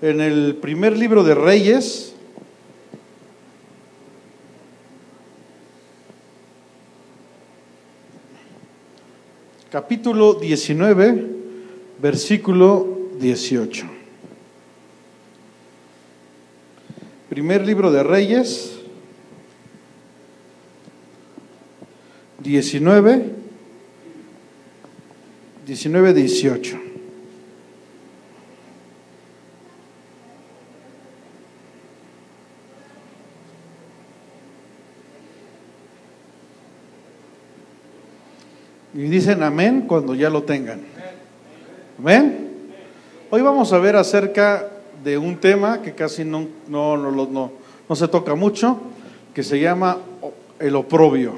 en el primer libro de Reyes, capítulo 19, versículo 18. Primer libro de Reyes, 19, 18. Y dicen amén cuando ya lo tengan. Amén. Hoy vamos a ver acerca de un tema que casi no se toca mucho, que se llama el oprobio.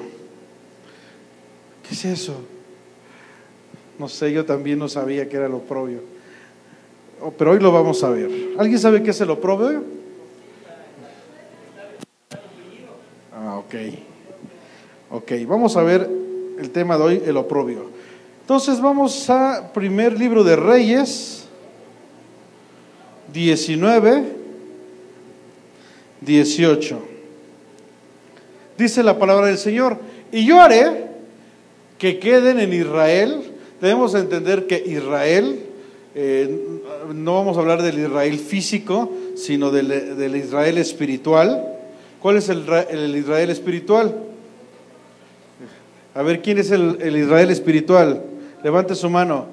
¿Qué es eso? No sé, yo también no sabía qué era el oprobio, pero hoy lo vamos a ver. ¿Alguien sabe qué es el oprobio? Ok, vamos a ver el tema de hoy, el oprobio. Entonces vamos a primer libro de Reyes, 19, 18. Dice la palabra del Señor: y yo haré que queden en Israel. Debemos entender que Israel, no vamos a hablar del Israel físico, sino del Israel espiritual. ¿Cuál es el Israel espiritual? A ver, ¿quién es el Israel espiritual? Levante su mano.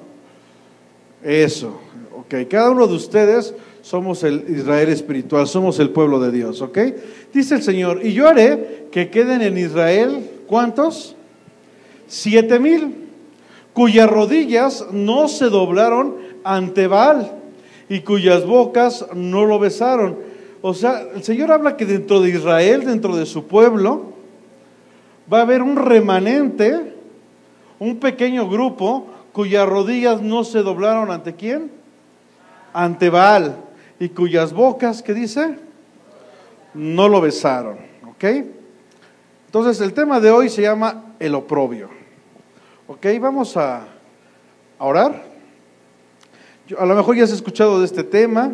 Eso, ok. Cada uno de ustedes somos el Israel espiritual, somos el pueblo de Dios, ok. Dice el Señor: y yo haré que queden en Israel, ¿cuántos? 7,000, cuyas rodillas no se doblaron ante Baal y cuyas bocas no lo besaron. O sea, el Señor habla que dentro de Israel, dentro de su pueblo, va a haber un remanente, un pequeño grupo cuyas rodillas no se doblaron ¿ante quién? Ante Baal, y cuyas bocas, ¿qué dice? No lo besaron, ¿ok? Entonces el tema de hoy se llama el oprobio. Ok, vamos a orar. A lo mejor ya has escuchado de este tema,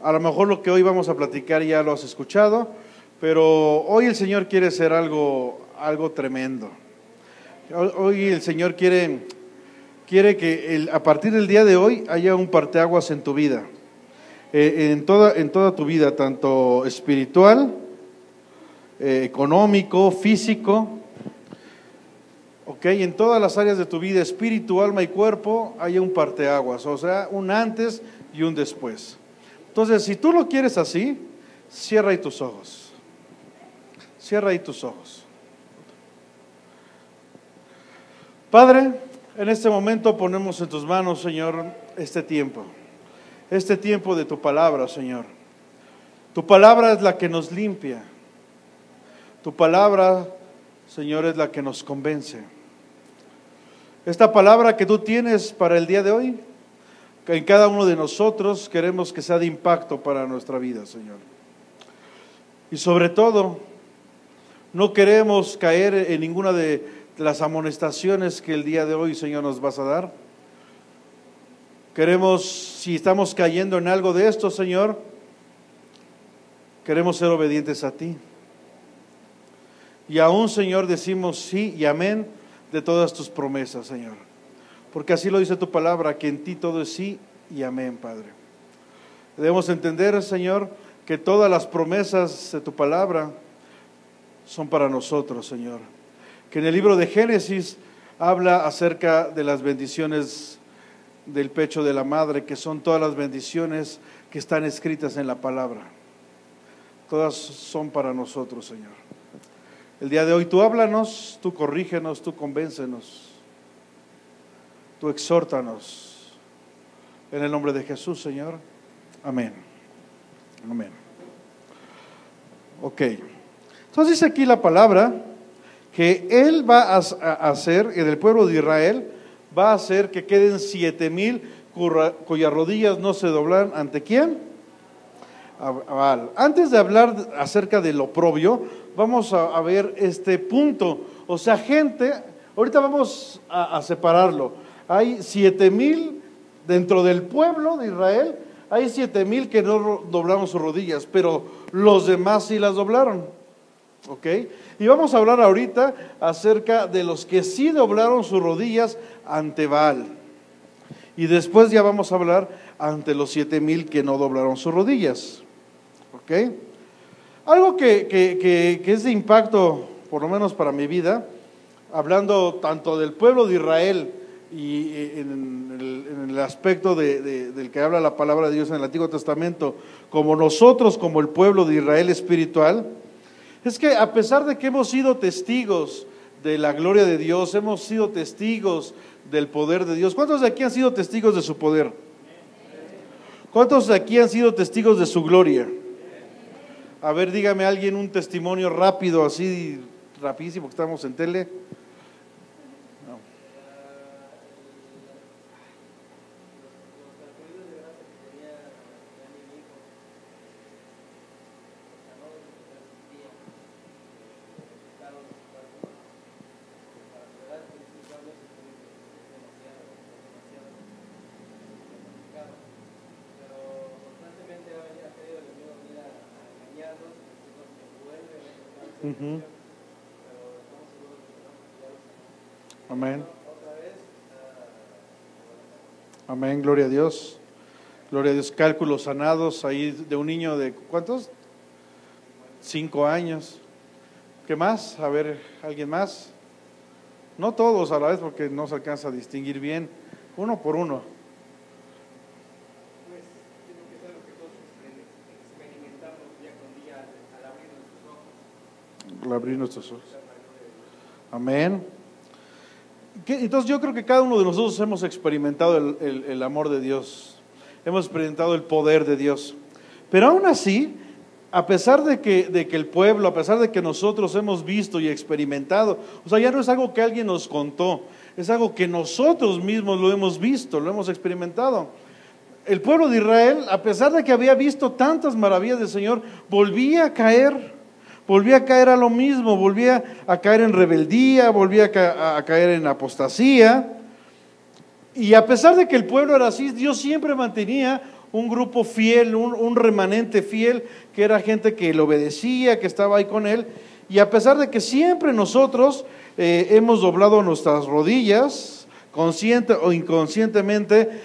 a lo mejor lo que hoy vamos a platicar ya lo has escuchado, pero hoy el Señor quiere hacer algo tremendo. Hoy el Señor quiere que a partir del día de hoy haya un parteaguas en tu vida, en toda tu vida, tanto espiritual, económico, físico. Ok, en todas las áreas de tu vida, espíritu, alma y cuerpo, hay un parteaguas, o sea, un antes y un después. Entonces, si tú lo quieres así, cierra ahí tus ojos. Cierra ahí tus ojos. Padre, en este momento ponemos en tus manos, Señor, este tiempo de tu palabra, Señor. Tu palabra es la que nos limpia. Tu palabra, Señor, es la que nos convence. Esta palabra que tú tienes para el día de hoy, que en cada uno de nosotros queremos que sea de impacto para nuestra vida, Señor. Y sobre todo, no queremos caer en ninguna de las amonestaciones que el día de hoy, Señor, nos vas a dar. Queremos, si estamos cayendo en algo de esto, Señor, queremos ser obedientes a ti. Y aún, Señor, decimos sí y amén de todas tus promesas, Señor. Porque así lo dice tu palabra, que en ti todo es sí y amén, Padre. Debemos entender, Señor, que todas las promesas de tu palabra son para nosotros, Señor. Que en el libro de Génesis habla acerca de las bendiciones del pecho de la madre, que son todas las bendiciones que están escritas en la palabra. Todas son para nosotros, Señor. El día de hoy tú háblanos, tú corrígenos, tú convéncenos, tú exhórtanos. En el nombre de Jesús, Señor. Amén. Amén. Ok. Entonces dice aquí la palabra que Él va a hacer, en el pueblo de Israel, va a hacer que queden 7,000 cuyas rodillas no se doblan ¿ante quién? A Baal. Antes de hablar acerca del oprobio, vamos a ver este punto. O sea, gente, ahorita vamos a separarlo. Hay 7,000 dentro del pueblo de Israel, hay 7,000 que no doblaron sus rodillas, pero los demás sí las doblaron. ¿Ok? Y vamos a hablar ahorita acerca de los que sí doblaron sus rodillas ante Baal. Y después ya vamos a hablar ante los 7,000 que no doblaron sus rodillas. ¿Ok? Algo que es de impacto, por lo menos para mi vida, hablando tanto del pueblo de Israel y en el aspecto del que habla la palabra de Dios en el Antiguo Testamento, como nosotros, como el pueblo de Israel espiritual, es que a pesar de que hemos sido testigos de la gloria de Dios, hemos sido testigos del poder de Dios. ¿Cuántos de aquí han sido testigos de su poder? ¿Cuántos de aquí han sido testigos de su gloria? A ver, dígame alguien un testimonio rápido, así, rapidísimo, que estamos en tele. No. Uh-huh. Amén. Amén, gloria a Dios. Gloria a Dios. Cálculos sanados ahí de un niño de ¿cuántos? 5 años. ¿Qué más? A ver, ¿alguien más? No todos a la vez porque no se alcanza a distinguir bien. Uno por uno. Pues creo que es algo que todos experimentamos día con día al abrir nuestros ojos. Al abrir nuestros ojos. Amén. Entonces yo creo que cada uno de nosotros hemos experimentado el amor de Dios, hemos experimentado el poder de Dios, pero aún así, a pesar de que el pueblo, a pesar de que nosotros hemos visto y experimentado, o sea, ya no es algo que alguien nos contó, es algo que nosotros mismos lo hemos visto, lo hemos experimentado. El pueblo de Israel, a pesar de que había visto tantas maravillas del Señor, volvía a caer a lo mismo, volvía a caer en rebeldía, volvía a caer en apostasía. Y a pesar de que el pueblo era así, Dios siempre mantenía un grupo fiel, un remanente fiel, que era gente que le obedecía, que estaba ahí con él. Y a pesar de que siempre nosotros hemos doblado nuestras rodillas, consciente o inconscientemente,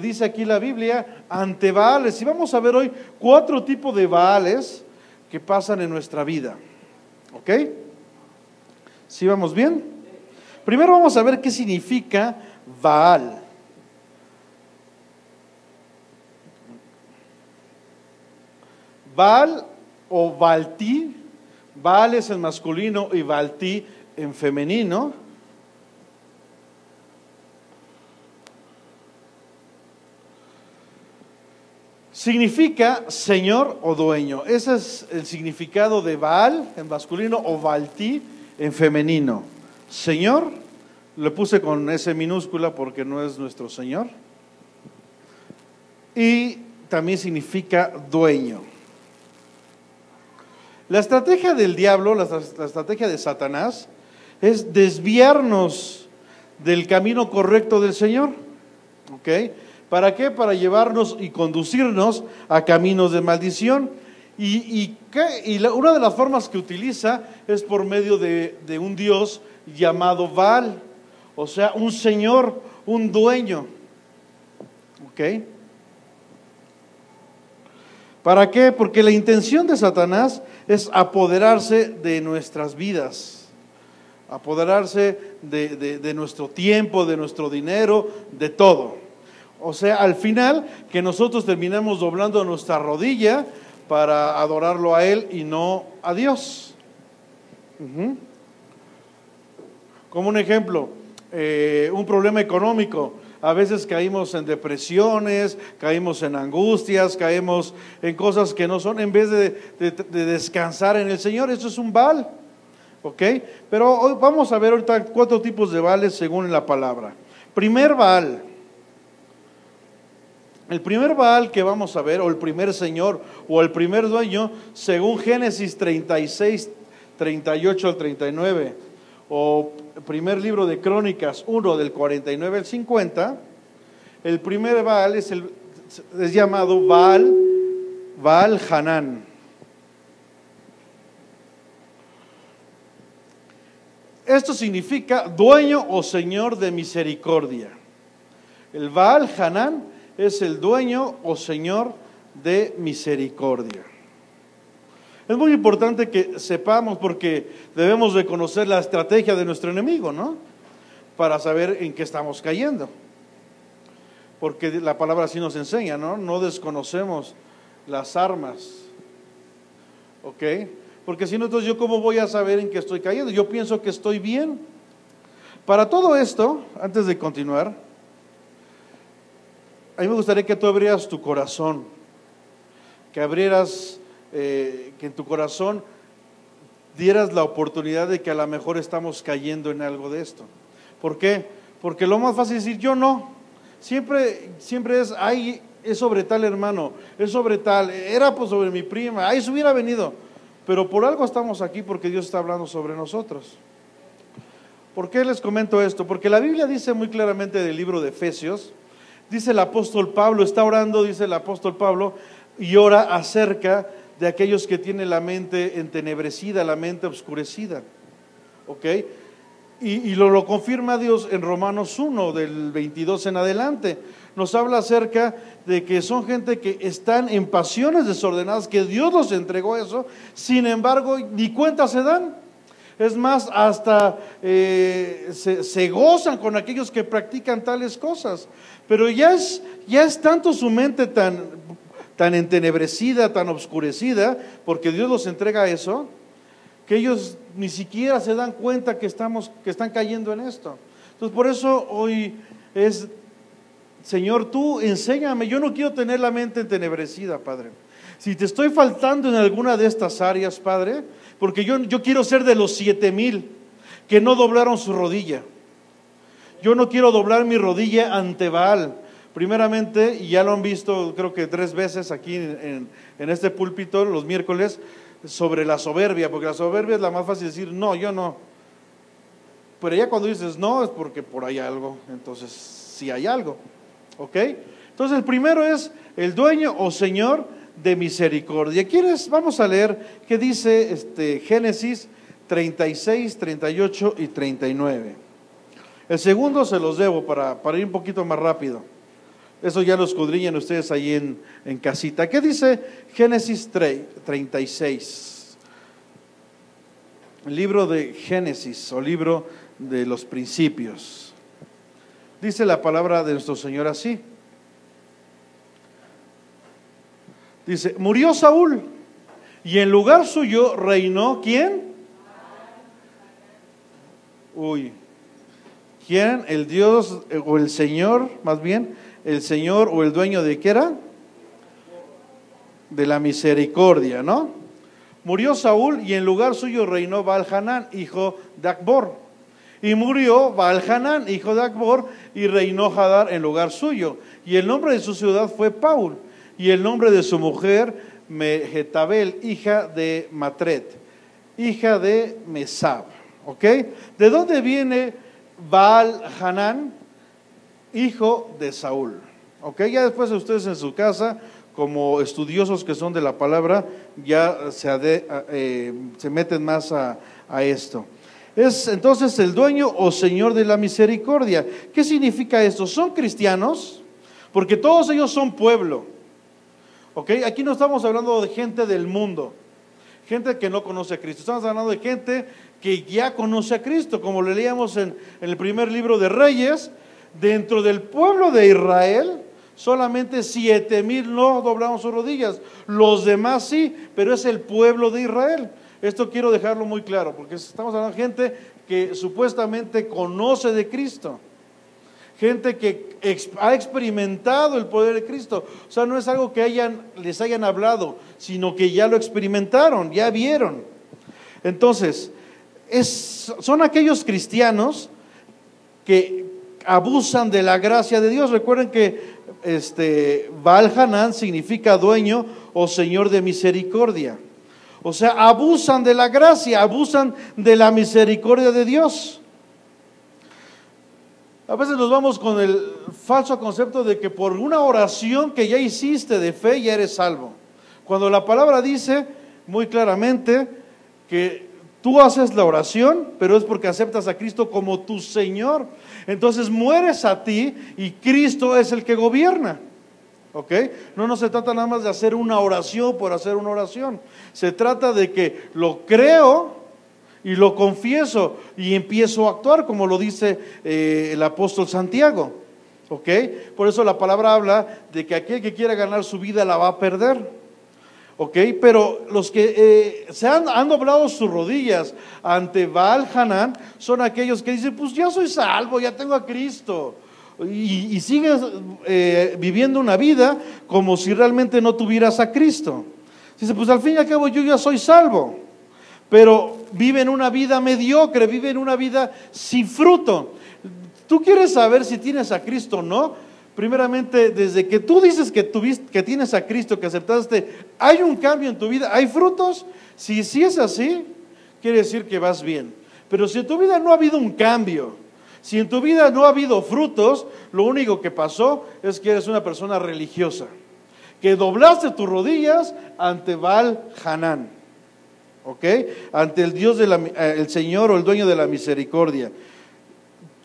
dice aquí la Biblia, ante Baales. Y vamos a ver hoy 4 tipos de Baales que pasan en nuestra vida. ¿Ok? ¿Sí vamos bien? Primero vamos a ver qué significa Baal. Baal o Baltí, Baal es en masculino y Baltí en femenino. Significa señor o dueño. Ese es el significado de Baal en masculino o Baltí en femenino. Señor, le puse con S minúscula porque no es nuestro Señor. Y también significa dueño. La estrategia del diablo, la estrategia de Satanás, es desviarnos del camino correcto del Señor. ¿Ok? ¿Para qué? Para llevarnos y conducirnos a caminos de maldición. Y una de las formas que utiliza es por medio de un Dios llamado Baal, o sea, un señor, un dueño. ¿Ok? ¿Para qué? Porque la intención de Satanás es apoderarse de nuestras vidas, apoderarse de nuestro tiempo, de nuestro dinero, de todo. O sea, al final, que nosotros terminamos doblando nuestra rodilla para adorarlo a Él y no a Dios. Como un ejemplo, un problema económico. A veces caímos en depresiones, caímos en angustias, caímos en cosas que no son, en vez de descansar en el Señor. Eso es un Baal. ¿Ok? Pero hoy vamos a ver ahorita 4 tipos de Baales según la palabra. Primer Baal. El primer Baal que vamos a ver, o el primer señor, o el primer dueño, según Génesis 36, 38 al 39, o primer libro de Crónicas 1, del 49 al 50, el primer Baal es llamado Baal Hanán. Esto significa dueño o señor de misericordia. El Baal Hanán es el dueño o señor de misericordia. Es muy importante que sepamos, porque debemos de conocer la estrategia de nuestro enemigo, ¿no? Para saber en qué estamos cayendo. Porque la palabra así nos enseña, ¿no? No desconocemos las armas, ¿ok? Porque si no, entonces yo cómo voy a saber en qué estoy cayendo. Yo pienso que estoy bien. Para todo esto, antes de continuar, a mí me gustaría que tú abrieras tu corazón, que abrieras, que en tu corazón dieras la oportunidad de que a lo mejor estamos cayendo en algo de esto. ¿Por qué? Porque lo más fácil es decir, yo no. Siempre es, ay, es sobre tal hermano, es sobre tal, era pues sobre mi prima, ay, se hubiera venido. Pero por algo estamos aquí, porque Dios está hablando sobre nosotros. ¿Por qué les comento esto? Porque la Biblia dice muy claramente del libro de Efesios, dice el apóstol Pablo, está orando, dice el apóstol Pablo, y ora acerca de aquellos que tienen la mente entenebrecida, la mente oscurecida. ¿Ok? Y lo confirma Dios en Romanos 1, del 22 en adelante. Nos habla acerca de que son gente que están en pasiones desordenadas, que Dios los entregó eso, sin embargo, ni cuenta se dan. Es más, hasta se gozan con aquellos que practican tales cosas. Pero ya es tanto su mente tan entenebrecida, tan oscurecida, porque Dios los entrega eso, que ellos ni siquiera se dan cuenta que están cayendo en esto. Entonces, por eso hoy es, Señor, tú enséñame. Yo no quiero tener la mente entenebrecida, Padre. Si te estoy faltando en alguna de estas áreas, Padre, porque yo quiero ser de los 7,000 que no doblaron su rodilla. Yo no quiero doblar mi rodilla ante Baal. Primeramente, y ya lo han visto creo que 3 veces aquí en este púlpito los miércoles, sobre la soberbia, porque la soberbia es la más fácil de decir, no, yo no. Pero ya cuando dices no, es porque por ahí hay algo, entonces sí hay algo, ¿ok? Entonces el primero es el dueño o señor de misericordia. ¿Quieres? Vamos a leer qué dice Génesis 36, 38 y 39. El segundo se los debo para ir un poquito más rápido. Eso ya lo escudriñan ustedes ahí en casita. ¿Qué dice Génesis 36? El libro de Génesis o libro de los principios. Dice la palabra de nuestro Señor así. Dice, murió Saúl y en lugar suyo reinó, ¿quién? ¿Quién? El Dios o el Señor, más bien, el Señor o el dueño de ¿qué era? De la misericordia, ¿no? Murió Saúl y en lugar suyo reinó Baal Hanán, hijo de Acbor. Y murió Baal Hanán, hijo de Acbor, y reinó Hadar en lugar suyo. Y el nombre de su ciudad fue Paul, y el nombre de su mujer Mehetabel, hija de Matred, hija de Mesab. ¿Ok? ¿De dónde viene Baal Hanán? Hijo de Saúl. ¿Ok? Ya después ustedes en su casa, como estudiosos que son de la palabra, ya se meten más a esto. Es entonces el dueño o señor de la misericordia. ¿Qué significa esto? ¿Son cristianos? Porque todos ellos son pueblo. ¿Ok? Aquí no estamos hablando de gente del mundo, gente que no conoce a Cristo. Estamos hablando de gente que ya conoce a Cristo, como le leíamos en el primer libro de Reyes. Dentro del pueblo de Israel, solamente 7,000 no doblaron sus rodillas. Los demás sí, pero es el pueblo de Israel. Esto quiero dejarlo muy claro, porque estamos hablando de gente que supuestamente conoce de Cristo. Gente que ha experimentado el poder de Cristo. O sea, no es algo que les hayan hablado, sino que ya lo experimentaron, ya vieron. Entonces, son aquellos cristianos que abusan de la gracia de Dios. Recuerden que Baal Hanán significa dueño o señor de misericordia. O sea, abusan de la gracia, abusan de la misericordia de Dios. A veces nos vamos con el falso concepto de que por una oración que ya hiciste de fe ya eres salvo. Cuando la palabra dice muy claramente que tú haces la oración, pero es porque aceptas a Cristo como tu Señor. Entonces mueres a ti y Cristo es el que gobierna. ¿Ok? No se trata nada más de hacer una oración por hacer una oración. Se trata de que lo creo y lo confieso y empiezo a actuar, como lo dice el apóstol Santiago. ¿Ok? Por eso la palabra habla de que aquel que quiera ganar su vida la va a perder. ¿Ok? Pero los que han doblado sus rodillas ante Baal Hanán son aquellos que dicen, pues ya soy salvo, ya tengo a Cristo. Y sigues viviendo una vida como si realmente no tuvieras a Cristo. Dice, pues al fin y al cabo yo ya soy salvo. Pero viven una vida mediocre, viven una vida sin fruto. ¿Tú quieres saber si tienes a Cristo o no? Primeramente, desde que tú dices que tienes a Cristo, que aceptaste, ¿hay un cambio en tu vida? ¿Hay frutos? Si es así, quiere decir que vas bien. Pero si en tu vida no ha habido un cambio, si en tu vida no ha habido frutos, lo único que pasó es que eres una persona religiosa, que doblaste tus rodillas ante Baal Hanán. ¿Ok? Ante el Dios el Señor o el dueño de la misericordia.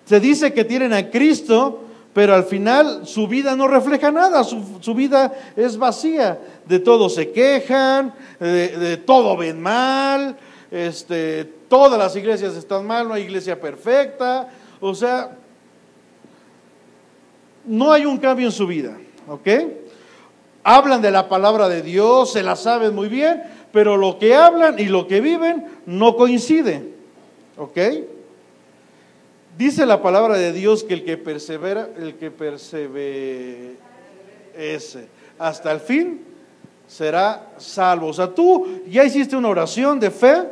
Se dice que tienen a Cristo, pero al final su vida no refleja nada, su vida es vacía. De todo se quejan, de todo ven mal, todas las iglesias están mal, no hay iglesia perfecta. O sea, no hay un cambio en su vida. ¿Ok? Hablan de la palabra de Dios, se la saben muy bien, pero lo que hablan y lo que viven no coincide. ¿Ok? Dice la palabra de Dios que el que persevera hasta el fin será salvo. O sea, tú ya hiciste una oración de fe,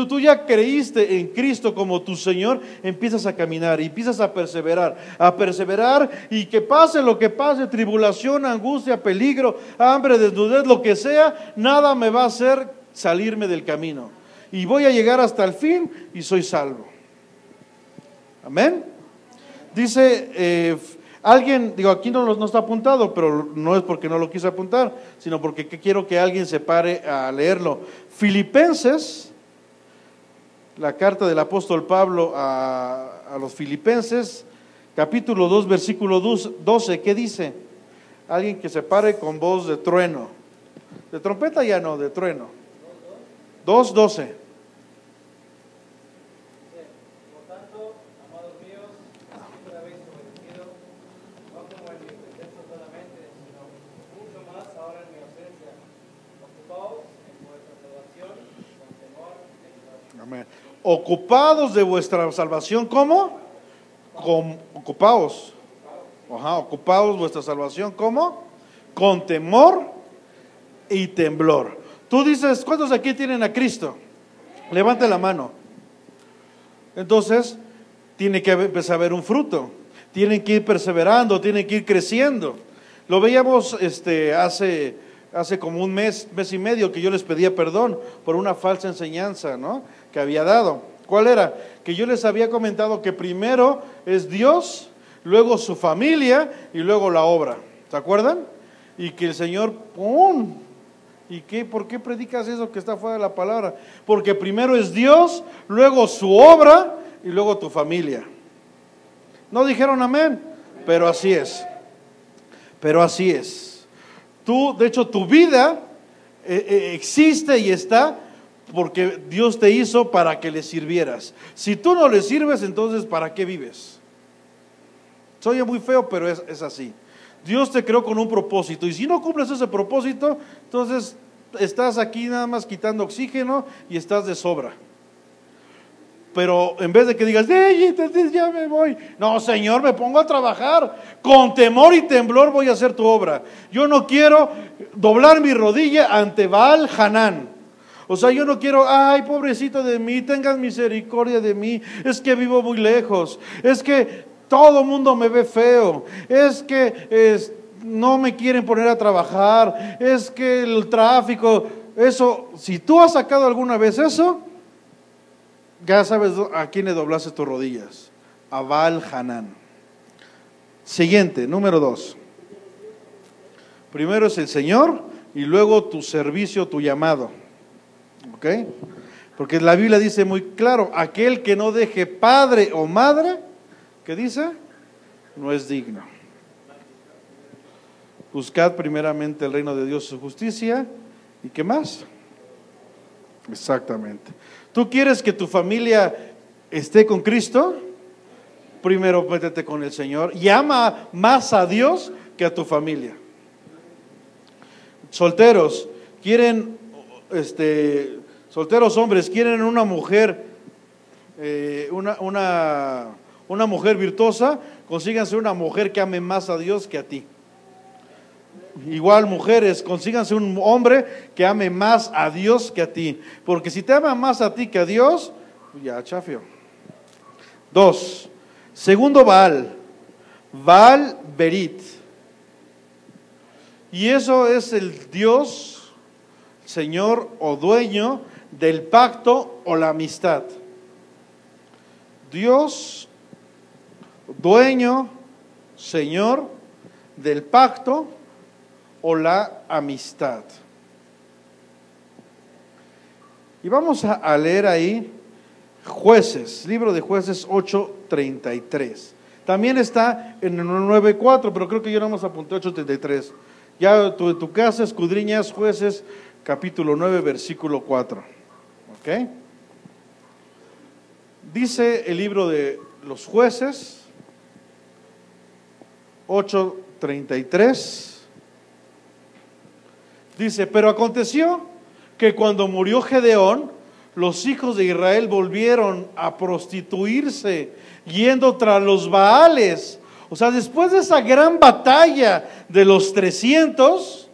tú ya creíste en Cristo como tu Señor, empiezas a caminar y empiezas a perseverar y que pase lo que pase, tribulación, angustia, peligro, hambre, desnudez, lo que sea, nada me va a hacer salirme del camino. Y voy a llegar hasta el fin y soy salvo. Amén. Dice alguien, aquí no está apuntado, pero no es porque no lo quise apuntar, sino porque quiero que alguien se pare a leerlo. Filipenses, la carta del apóstol Pablo a los Filipenses, capítulo 2, versículo 12, ¿qué dice? Alguien que se pare con voz de trueno. De trompeta ya no, de trueno. 2:12. Ocupados de vuestra salvación, ¿cómo? Ocupados. Ocupados vuestra salvación, ¿cómo? Con temor y temblor. Tú dices, ¿cuántos aquí tienen a Cristo? Levante la mano. Entonces, tiene que empezar a haber un fruto. Tienen que ir perseverando, tienen que ir creciendo. Lo veíamos hace como un mes y medio que yo les pedía perdón por una falsa enseñanza, ¿no?, que había dado. ¿Cuál era? Que yo les había comentado que primero es Dios, luego su familia y luego la obra. ¿Se acuerdan? Y que el Señor, ¡pum! ¿Y qué? ¿Por qué predicas eso que está fuera de la palabra? Porque primero es Dios, luego su obra y luego tu familia. No dijeron amén, pero así es. Pero así es. De hecho, tu vida existe y está porque Dios te hizo para que le sirvieras. Si tú no le sirves, entonces ¿para qué vives? Se oye muy feo, pero es así. Dios te creó con un propósito, y si no cumples ese propósito, entonces estás aquí nada más quitando oxígeno y estás de sobra. Pero en vez de que digas, ya me voy, no, Señor, me pongo a trabajar, con temor y temblor voy a hacer tu obra. Yo no quiero doblar mi rodilla ante Baal Hanán. O sea, yo no quiero, ay, pobrecito de mí, tengan misericordia de mí, es que vivo muy lejos, es que todo el mundo me ve feo, es que no me quieren poner a trabajar, es que el tráfico, eso, si tú has sacado alguna vez eso, ya sabes a quién le doblaste tus rodillas, a Baal Hanán. Siguiente, número 2. Primero es el Señor y luego tu servicio, tu llamado. ¿Ok? Porque la Biblia dice muy claro, aquel que no deje padre o madre, ¿qué dice? No es digno. Buscad primeramente el reino de Dios y su justicia. ¿Y qué más? Exactamente. ¿Tú quieres que tu familia esté con Cristo? Primero métete con el Señor y ama más a Dios que a tu familia. Solteros, solteros hombres, quieren una mujer, una mujer virtuosa, consíganse una mujer que ame más a Dios que a ti. Igual mujeres, consíganse un hombre que ame más a Dios que a ti, porque si te ama más a ti que a Dios, ya chafio. 2. Segundo Baal Berit. Y eso es el Dios, Señor o dueño del pacto o la amistad. Dios, dueño, Señor del pacto o la amistad. Y vamos a leer ahí Jueces, libro de Jueces 8:33. También está en el 9:4, pero creo que yo nada más apunté 8:33. Ya tú en tu casa escudriñas Jueces capítulo 9 versículo 4. ¿Ok? Dice el libro de los Jueces 8:33. Dice, pero aconteció que cuando murió Gedeón, los hijos de Israel volvieron a prostituirse, yendo tras los Baales. O sea, después de esa gran batalla de los 300,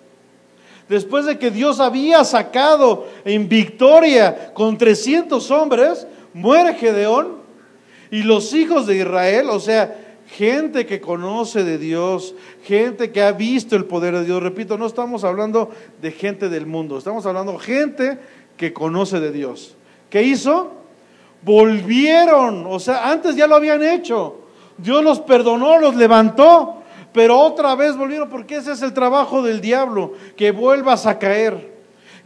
después de que Dios había sacado en victoria con 300 hombres, muere Gedeón y los hijos de Israel, o sea, gente que conoce de Dios, gente que ha visto el poder de Dios. Repito, no estamos hablando de gente del mundo, estamos hablando de gente que conoce de Dios. ¿Qué hizo? Volvieron, o sea, antes ya lo habían hecho. Dios los perdonó, los levantó, pero otra vez volvieron, porque ese es el trabajo del diablo, que vuelvas a caer,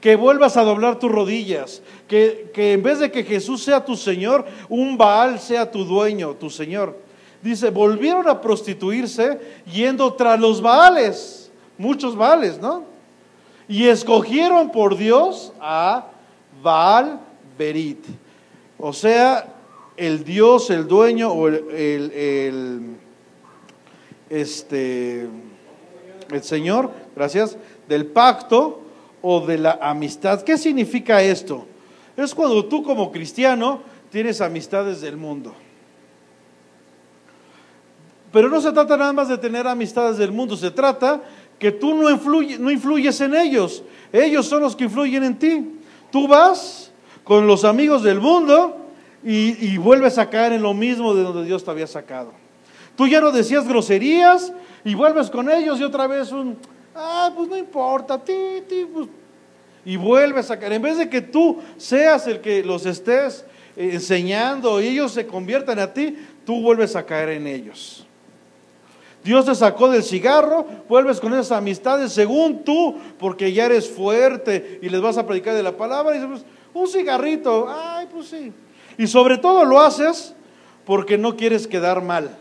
que vuelvas a doblar tus rodillas, que en vez de que Jesús sea tu Señor, un Baal sea tu dueño, tu Señor. Dice, volvieron a prostituirse yendo tras los Baales, muchos Baales, ¿no? Y escogieron por Dios a Baal Berit, o sea, el Dios, el dueño o el Señor, gracias, del pacto o de la amistad. ¿Qué significa esto? Es cuando tú como cristiano tienes amistades del mundo. Pero no se trata nada más de tener amistades del mundo, se trata que tú no influyes en ellos, ellos son los que influyen en ti. Tú vas con los amigos del mundo y vuelves a caer en lo mismo de donde Dios te había sacado. Tú ya no decías groserías y vuelves con ellos y otra vez pues no importa, pues, y vuelves a caer. En vez de que tú seas el que los estés enseñando y ellos se conviertan a ti, tú vuelves a caer en ellos. Dios te sacó del cigarro, vuelves con esas amistades según tú, porque ya eres fuerte y les vas a predicar de la palabra y dices, pues, un cigarrito, pues sí. Y sobre todo lo haces porque no quieres quedar mal.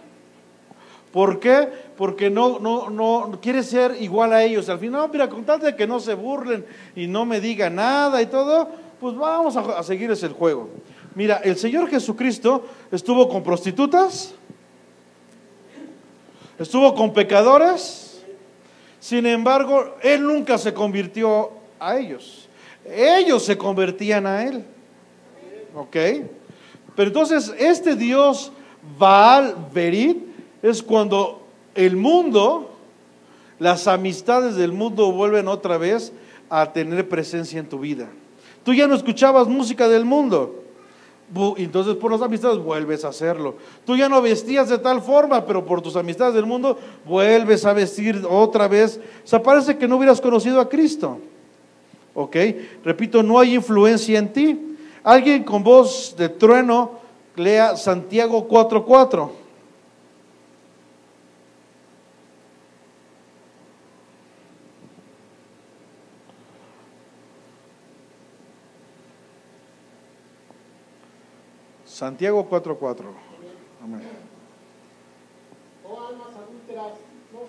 ¿Por qué? Porque no quieres ser igual a ellos. Al final, mira, con tal de que no se burlen y no me digan nada y todo, pues vamos a seguir ese juego. Mira, el Señor Jesucristo estuvo con prostitutas, estuvo con pecadores, sin embargo, Él nunca se convirtió a ellos. Ellos se convertían a Él. ¿Ok? Pero entonces, este Dios Baal Berit es cuando el mundo, las amistades del mundo vuelven otra vez a tener presencia en tu vida. Tú ya no escuchabas música del mundo, entonces por las amistades vuelves a hacerlo. Tú ya no vestías de tal forma, pero por tus amistades del mundo vuelves a vestir otra vez. O sea, parece que no hubieras conocido a Cristo. ¿Ok? Repito, no hay influencia en ti. Alguien con voz de trueno lea Santiago 4:4. Santiago 4:4. Amén. Oh almas adúlteras, no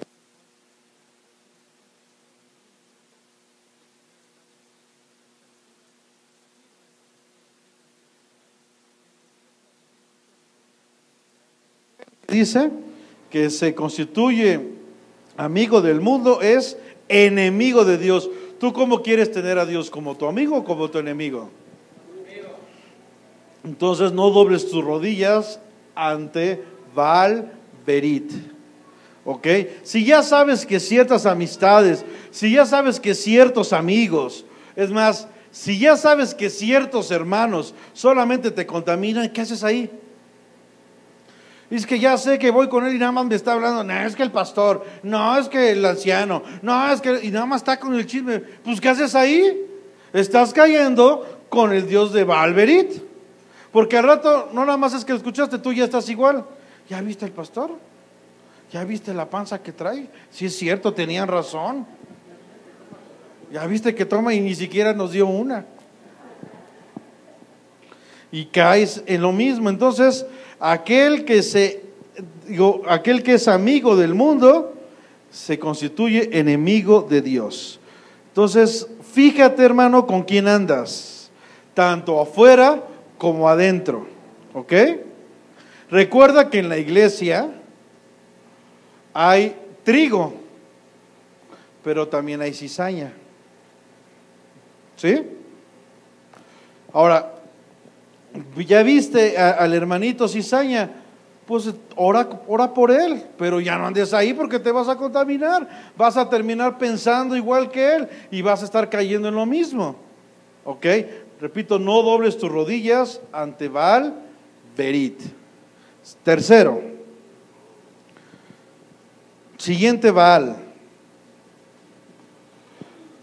Dice que se constituye amigo del mundo es enemigo de Dios. ¿Tú cómo quieres tener a Dios? ¿Como tu amigo o como tu enemigo? Entonces no dobles tus rodillas ante Baal Berit. ¿Ok? Si ya sabes que ciertas amistades, si ya sabes que ciertos amigos, es más, si ya sabes que ciertos hermanos solamente te contaminan, ¿qué haces ahí? Es que ya sé que voy con él y nada más me está hablando, no, es que el pastor, no, es que el anciano, no, es que, y nada más está con el chisme. Pues ¿qué haces ahí? Estás cayendo con el Dios de Baal Berit. Porque al rato, no nada más es que lo escuchaste, tú ya estás igual. ¿Ya viste el pastor? ¿Ya viste la panza que trae? Sí es cierto, tenían razón. ¿Ya viste que toma y ni siquiera nos dio una? Y caes en lo mismo. Entonces, aquel que es amigo del mundo se constituye enemigo de Dios. Entonces, fíjate, hermano, con quién andas, tanto afuera como adentro. ¿Ok? Recuerda que en la iglesia hay trigo, pero también hay cizaña. ¿Sí? Ahora, ya viste al hermanito cizaña, pues ora por él, pero ya no andes ahí porque te vas a contaminar, vas a terminar pensando igual que él y vas a estar cayendo en lo mismo. ¿Ok? Repito, no dobles tus rodillas ante Baal Berit. Tercero, siguiente Baal.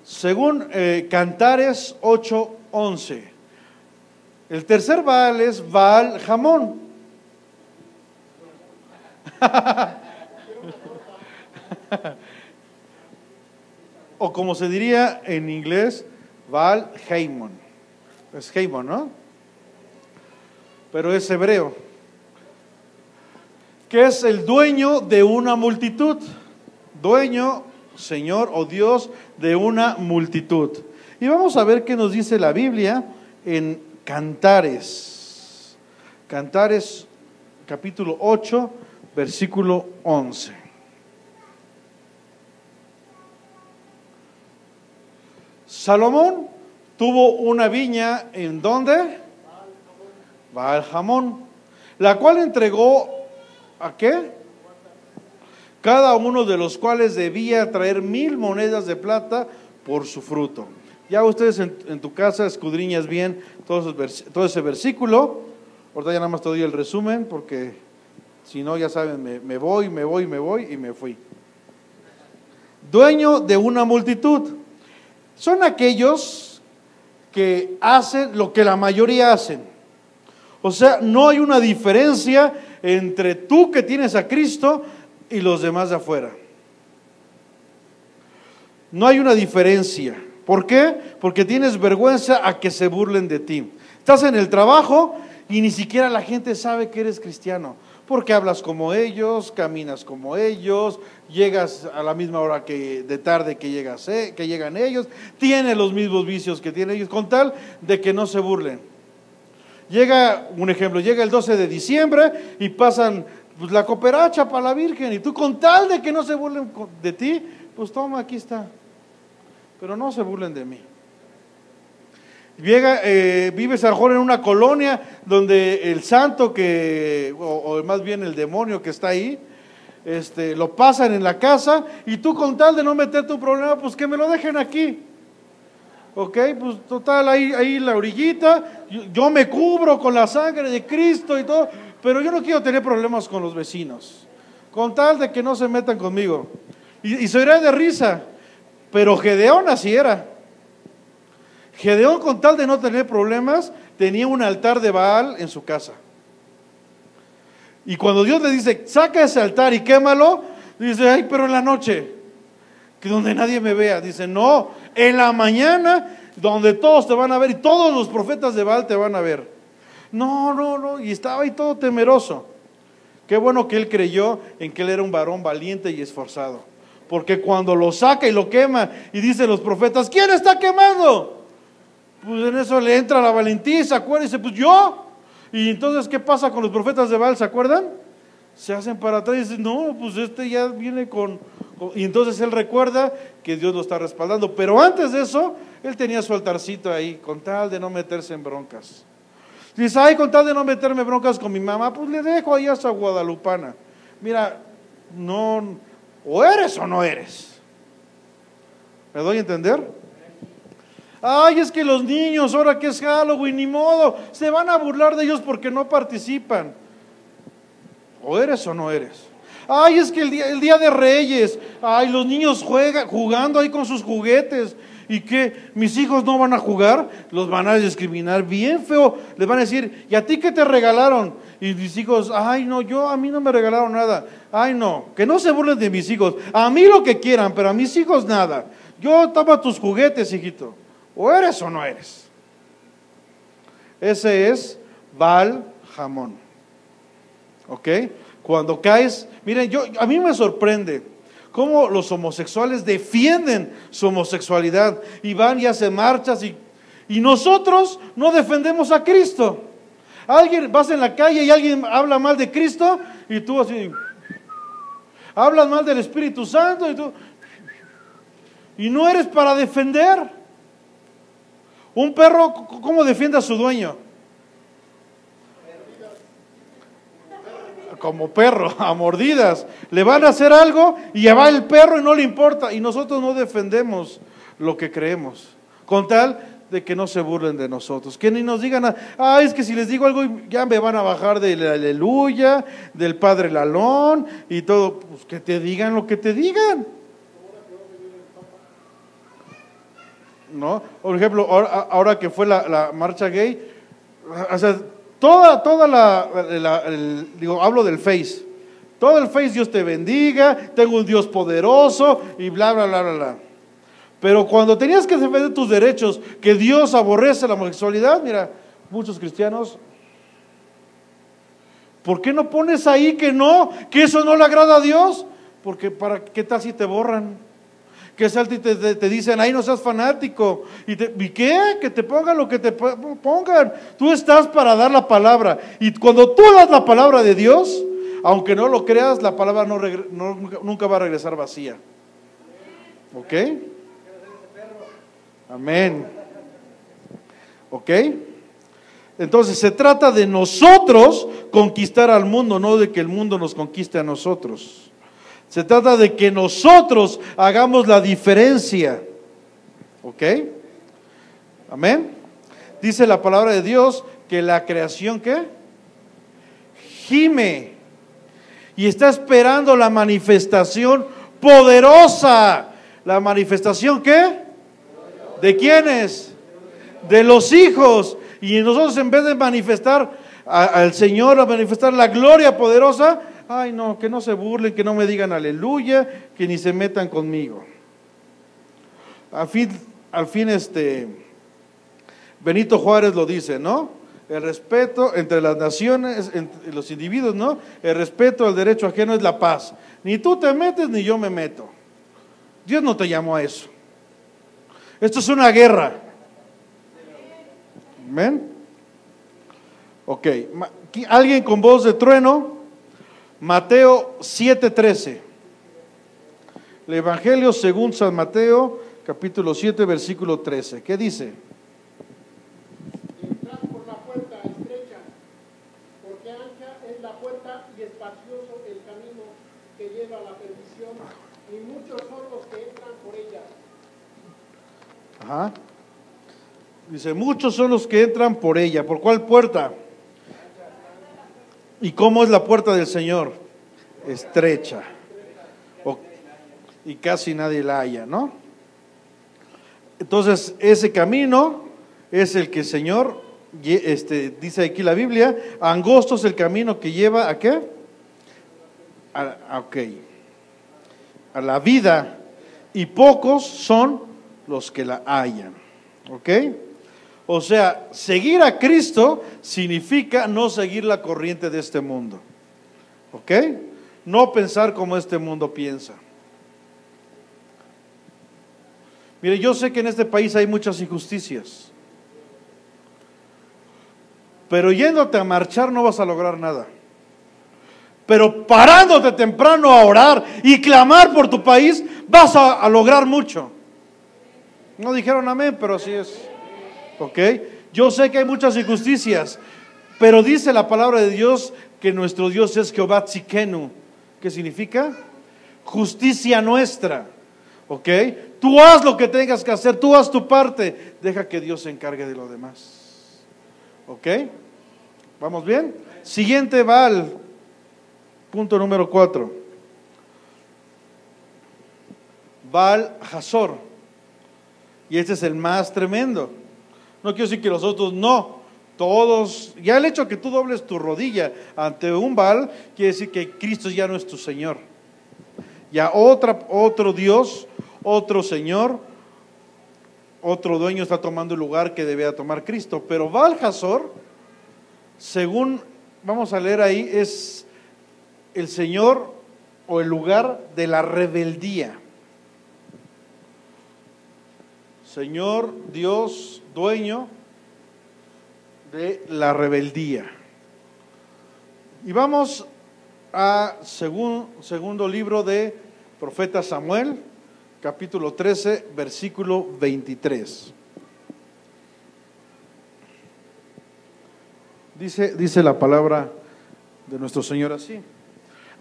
Según Cantares 8:11, el tercer Baal es Baal Jamón. O como se diría en inglés, Baal Heimon. Es Heimon, ¿no? Pero es hebreo. Que es el dueño de una multitud. Dueño, Señor o Dios de una multitud. Y vamos a ver qué nos dice la Biblia en Cantares. Cantares capítulo 8, versículo 11. Salomón tuvo una viña ¿en dónde? Baal Jamón, la cual entregó ¿a qué? Cada uno de los cuales debía traer 1000 monedas de plata por su fruto. Ya ustedes en tu casa escudriñas bien todo ese versículo. Ahorita ya nada más te doy el resumen porque si no ya saben, me voy y me fui. Dueño de una multitud. Son aquellos que hacen lo que la mayoría hacen. O sea, no hay una diferencia entre tú que tienes a Cristo y los demás de afuera. No hay una diferencia. ¿Por qué? Porque tienes vergüenza a que se burlen de ti. Estás en el trabajo y ni siquiera la gente sabe que eres cristiano. Porque hablas como ellos, caminas como ellos, llegas a la misma hora de tarde que llegan ellos, tienes los mismos vicios que tienen ellos, con tal de que no se burlen. Llega, un ejemplo, llega el 12 de diciembre y pasan pues, la cooperacha para la Virgen, y tú con tal de que no se burlen de ti, pues toma, aquí está. Pero no se burlen de mí. Vives a lo mejor en una colonia donde el santo o más bien el demonio que está ahí, lo pasan en la casa, y tú con tal de no meterte un problema, pues que me lo dejen aquí. Ok, pues total, ahí la orillita, yo me cubro con la sangre de Cristo y todo, pero yo no quiero tener problemas con los vecinos, con tal de que no se metan conmigo. Y se irá de risa, pero Gedeón así era. Gedeón, con tal de no tener problemas, tenía un altar de Baal en su casa. Y cuando Dios le dice, saca ese altar y quémalo, dice, ay, pero en la noche, que donde nadie me vea. Dice, no, en la mañana, donde todos te van a ver y todos los profetas de Baal te van a ver. No, y estaba ahí todo temeroso. Qué bueno que él creyó en que él era un varón valiente y esforzado. Porque cuando lo saca y lo quema, y dicen los profetas, ¿quién está quemando? Pues en eso le entra la valentía y se acuerda y dice, pues yo. Y entonces, ¿qué pasa con los profetas de Baal? ¿Se acuerdan? Se hacen para atrás y dicen, no, pues este ya viene con... Y entonces él recuerda que Dios lo está respaldando. Pero antes de eso, él tenía su altarcito ahí, con tal de no meterse en broncas. Dice, ay, con tal de no meterme en broncas con mi mamá, pues le dejo ahí a esa guadalupana. Mira, no, o eres o no eres. ¿Me doy a entender? Ay, es que los niños, ahora que es Halloween, ni modo, se van a burlar de ellos porque no participan. O eres o no eres. Ay, es que el día de Reyes, ay, los niños jugando ahí con sus juguetes. ¿Y qué? ¿Mis hijos no van a jugar? Los van a discriminar bien feo. Les van a decir, ¿y a ti qué te regalaron? Y mis hijos, ay, no, a mí no me regalaron nada. Ay, no, que no se burlen de mis hijos. A mí lo que quieran, pero a mis hijos nada. Yo toma tus juguetes, hijito. ¿O eres o no eres? Ese es Baal Hamón. ¿Ok? Cuando caes, miren, a mí me sorprende cómo los homosexuales defienden su homosexualidad y van y hacen marchas y nosotros no defendemos a Cristo. Vas en la calle y alguien habla mal de Cristo y tú así, hablas mal del Espíritu Santo y no eres para defender. Un perro, ¿cómo defiende a su dueño? Como perro, a mordidas. Le van a hacer algo y ya va el perro y no le importa. Y nosotros no defendemos lo que creemos, con tal de que no se burlen de nosotros. Que ni nos digan, es que si les digo algo ya me van a bajar del aleluya, del Padre Lalón y todo. Pues que te digan lo que te digan. ¿No? Por ejemplo, ahora que fue la marcha gay, o sea, hablo del Face, todo el Face, Dios te bendiga, tengo un Dios poderoso y bla, bla, bla, bla, bla. Pero cuando tenías que defender tus derechos, que Dios aborrece la homosexualidad, mira, muchos cristianos, ¿por qué no pones ahí que no, que eso no le agrada a Dios? Porque ¿qué tal si te borran? Que salte y te dicen, ay, no seas fanático. ¿Y qué? Que te pongan lo que te pongan. Tú estás para dar la palabra. Y cuando tú das la palabra de Dios, aunque no lo creas, la palabra nunca va a regresar vacía. ¿Ok? Amén. ¿Ok? Entonces se trata de nosotros conquistar al mundo, no de que el mundo nos conquiste a nosotros. Se trata de que nosotros hagamos la diferencia. ¿Ok? Amén. Dice la palabra de Dios que la creación, ¿qué? Gime. Y está esperando la manifestación poderosa. ¿La manifestación qué? ¿De quiénes? De los hijos. Y nosotros, en vez de manifestar al Señor, a manifestar la gloria poderosa, ay no, que no se burlen, que no me digan aleluya, que ni se metan conmigo. Al fin Benito Juárez lo dice, ¿no? El respeto entre las naciones, entre los individuos, ¿no? El respeto al derecho ajeno es la paz. Ni tú te metes ni yo me meto. Dios no te llamó a eso. Esto es una guerra. ¿Amén? Ok, ¿alguien con voz de trueno? Mateo 7:13. El Evangelio según San Mateo, capítulo 7, versículo 13. ¿Qué dice? Entrad por la puerta estrecha, porque ancha es la puerta y espacioso el camino que lleva a la perdición, y muchos son los que entran por ella. Ajá. Dice, muchos son los que entran por ella. ¿Por cuál puerta? ¿Y cómo es la puerta del Señor? Estrecha. Y casi nadie la halla, ¿no? Entonces, ese camino es el que el Señor, dice aquí la Biblia, angosto es el camino que lleva ¿a qué? A la vida, y pocos son los que la hallan. ¿Ok? O sea, seguir a Cristo significa no seguir la corriente de este mundo. ¿Ok? No pensar como este mundo piensa. Mire, yo sé que en este país hay muchas injusticias, pero yéndote a marchar no vas a lograr nada. Pero parándote temprano a orar y clamar por tu país, vas a lograr mucho. No dijeron amén, pero así es. ¿Ok? Yo sé que hay muchas injusticias, pero dice la palabra de Dios que nuestro Dios es Jehová Tzidkenu. ¿Qué significa? Justicia nuestra. ¿Ok? Tú haz lo que tengas que hacer, tú haz tu parte, deja que Dios se encargue de lo demás. ¿Ok? ¿Vamos bien? Siguiente Baal, punto número 4. Baal Hazor. Y este es el más tremendo. No quiero decir que los otros no, todos, ya el hecho que tú dobles tu rodilla ante un Baal, quiere decir que Cristo ya no es tu Señor. Ya otro Dios, otro Señor, otro dueño está tomando el lugar que debía tomar Cristo. Pero Baal Hazor, según vamos a leer ahí, es el Señor o el lugar de la rebeldía. Señor, Dios, dueño de la rebeldía. Y vamos a segundo libro de profeta Samuel, capítulo 13, versículo 23. Dice la palabra de nuestro Señor así.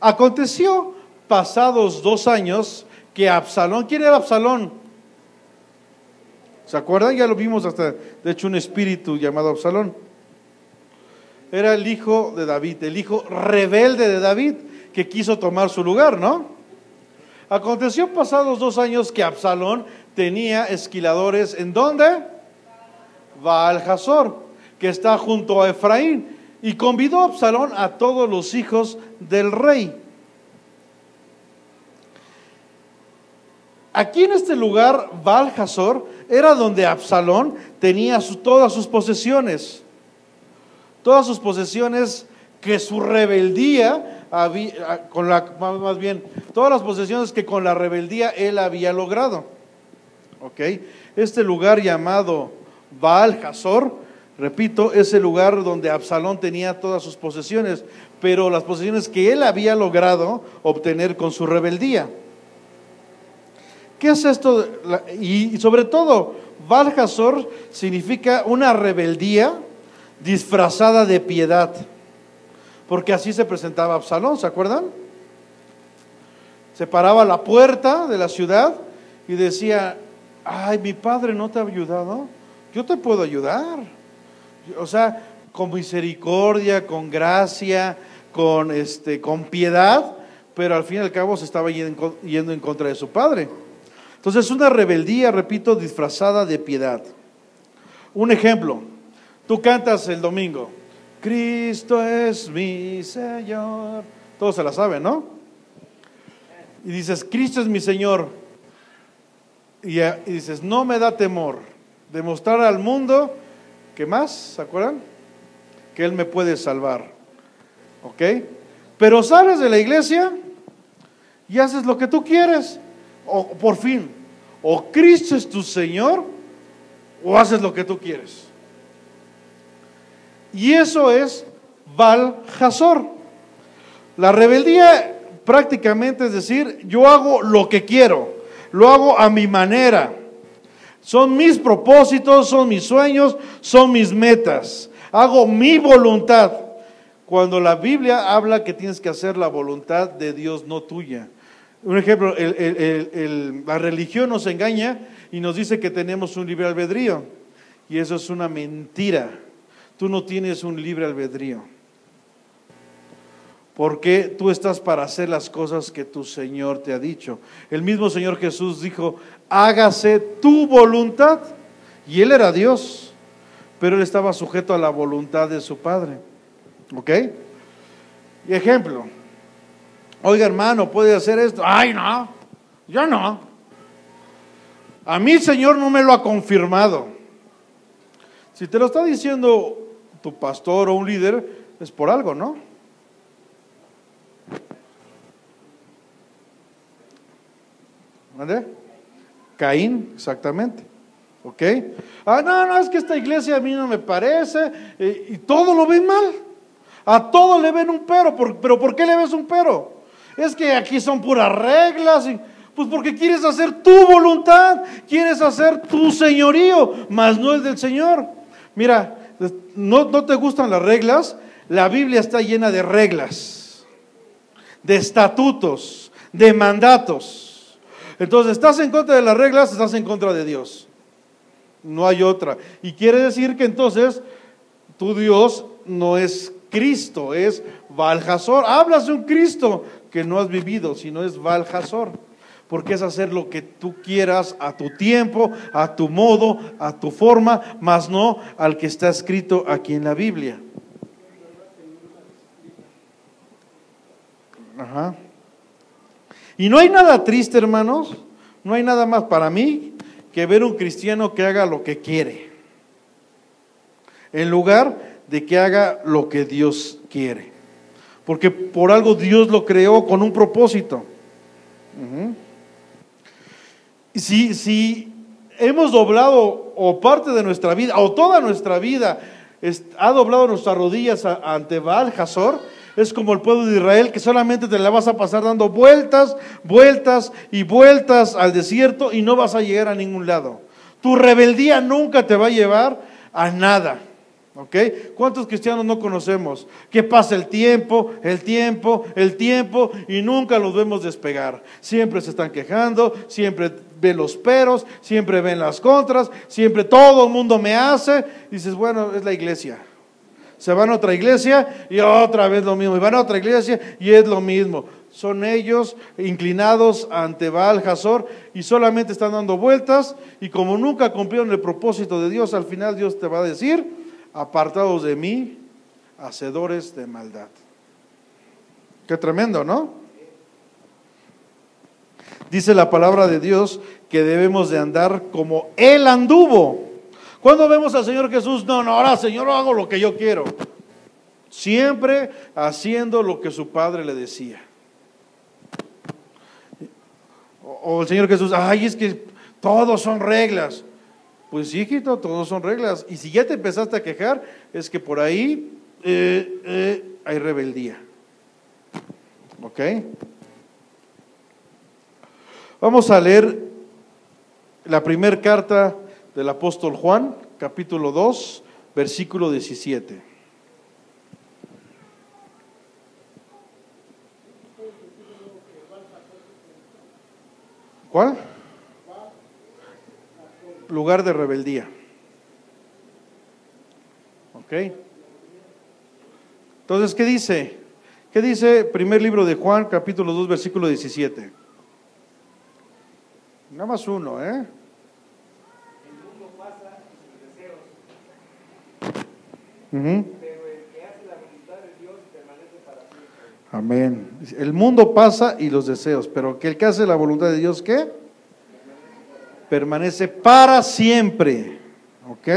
Aconteció, pasados 2 años, que Absalón, ¿quién era Absalón? ¿Se acuerdan? Ya lo vimos hasta, de hecho, un espíritu llamado Absalón. Era el hijo de David, el hijo rebelde de David, que quiso tomar su lugar, ¿no? Aconteció pasados 2 años que Absalón tenía esquiladores, ¿en dónde? Baal Hazor, que está junto a Efraín, y convidó a Absalón a todos los hijos del rey. Aquí en este lugar, Baal Hazor, era donde Absalón tenía todas sus posesiones. Todas sus posesiones que su rebeldía había, todas las posesiones que con la rebeldía él había logrado. ¿Ok? Este lugar llamado Baal Hazor, repito, es el lugar donde Absalón tenía todas sus posesiones, pero las posesiones que él había logrado obtener con su rebeldía. ¿Qué es esto? Y sobre todo, Baal Hazor significa una rebeldía disfrazada de piedad, porque así se presentaba Absalón, ¿se acuerdan? Se paraba a la puerta de la ciudad y decía: ay, mi padre no te ha ayudado, yo te puedo ayudar. O sea, con misericordia, con gracia, con piedad, pero al fin y al cabo se estaba yendo en contra de su padre. Entonces, una rebeldía, repito, disfrazada de piedad. Un ejemplo, tú cantas el domingo: Cristo es mi Señor. Todos se la saben, ¿no? Y dices: Cristo es mi Señor. Y dices: no me da temor demostrar al mundo, ¿qué más? ¿Se acuerdan? Que Él me puede salvar. ¿Ok? Pero sales de la iglesia y haces lo que tú quieres. O por fin, o Cristo es tu Señor, o haces lo que tú quieres. Y eso es Baal Hazor. La rebeldía prácticamente es decir: yo hago lo que quiero, lo hago a mi manera. Son mis propósitos, son mis sueños, son mis metas. Hago mi voluntad. Cuando la Biblia habla que tienes que hacer la voluntad de Dios, no tuya. Un ejemplo, la religión nos engaña y nos dice que tenemos un libre albedrío, y eso es una mentira. Tú no tienes un libre albedrío, porque tú estás para hacer las cosas que tu Señor te ha dicho. El mismo Señor Jesús dijo: hágase tu voluntad, y Él era Dios, pero Él estaba sujeto a la voluntad de su Padre. ¿Ok? Y ejemplo: oiga, hermano, ¿puede hacer esto? Ay, no, yo no. A mí el Señor no me lo ha confirmado. Si te lo está diciendo tu pastor o un líder, es por algo, ¿no? ¿Vale? Caín, exactamente. ¿Ok? No, es que esta iglesia a mí no me parece, y todo lo ven mal. A todo le ven un pero. ¿Pero por qué le ves un pero? Es que aquí son puras reglas. Pues porque quieres hacer tu voluntad, quieres hacer tu señorío, mas no el del Señor. Mira, no te gustan las reglas. La Biblia está llena de reglas, de estatutos, de mandatos. Entonces, estás en contra de las reglas, estás en contra de Dios. No hay otra. Y quiere decir que entonces tu Dios no es Cristo, es Baal-Hazor. Hablas de un Cristo que no has vivido, sino es Baal-Hazor. Porque es hacer lo que tú quieras a tu tiempo, a tu modo, a tu forma, mas no al que está escrito aquí en la Biblia. Ajá. Y no hay nada triste, hermanos, no hay nada más para mí que ver un cristiano que haga lo que quiere, en lugar de que haga lo que Dios quiere. Porque por algo Dios lo creó con un propósito. Si hemos doblado o parte de nuestra vida o toda nuestra vida ha doblado nuestras rodillas ante Baal-Hazor, es como el pueblo de Israel, que solamente te la vas a pasar dando vueltas, vueltas y vueltas al desierto y no vas a llegar a ningún lado. Tu rebeldía nunca te va a llevar a nada. ¿Ok? ¿Cuántos cristianos no conocemos? Que pasa el tiempo y nunca los vemos despegar. Siempre se están quejando, siempre ven los peros, siempre ven las contras, siempre todo el mundo me hace. Dices, bueno, es la iglesia. Se van a otra iglesia y otra vez lo mismo. Y van a otra iglesia y es lo mismo. Son ellos inclinados ante Baal-Hazor y solamente están dando vueltas. Y como nunca cumplieron el propósito de Dios, al final Dios te va a decir: apartados de mí, hacedores de maldad. Qué tremendo, ¿no? Dice la palabra de Dios que debemos de andar como Él anduvo. ¿Cuándo vemos al Señor Jesús? No, ahora Señor, hago lo que yo quiero. Siempre haciendo lo que su Padre le decía. O el Señor Jesús, es que todos son reglas. Pues sí, hijito, todos son reglas. Y si ya te empezaste a quejar, es que por ahí hay rebeldía. ¿Ok? Vamos a leer la primera carta del apóstol Juan, capítulo 2, versículo 17. ¿Cuál? Lugar de rebeldía. ¿Ok? Entonces, ¿qué dice? ¿Qué dice primer libro de Juan, capítulo 2, versículo 17? Nada más uno, ¿eh? El mundo pasa y sus deseos, pero el que hace la voluntad de Dios permanece para siempre. Amén. El mundo pasa y los deseos, pero que el que hace la voluntad de Dios, ¿qué? Permanece para siempre. ¿Ok?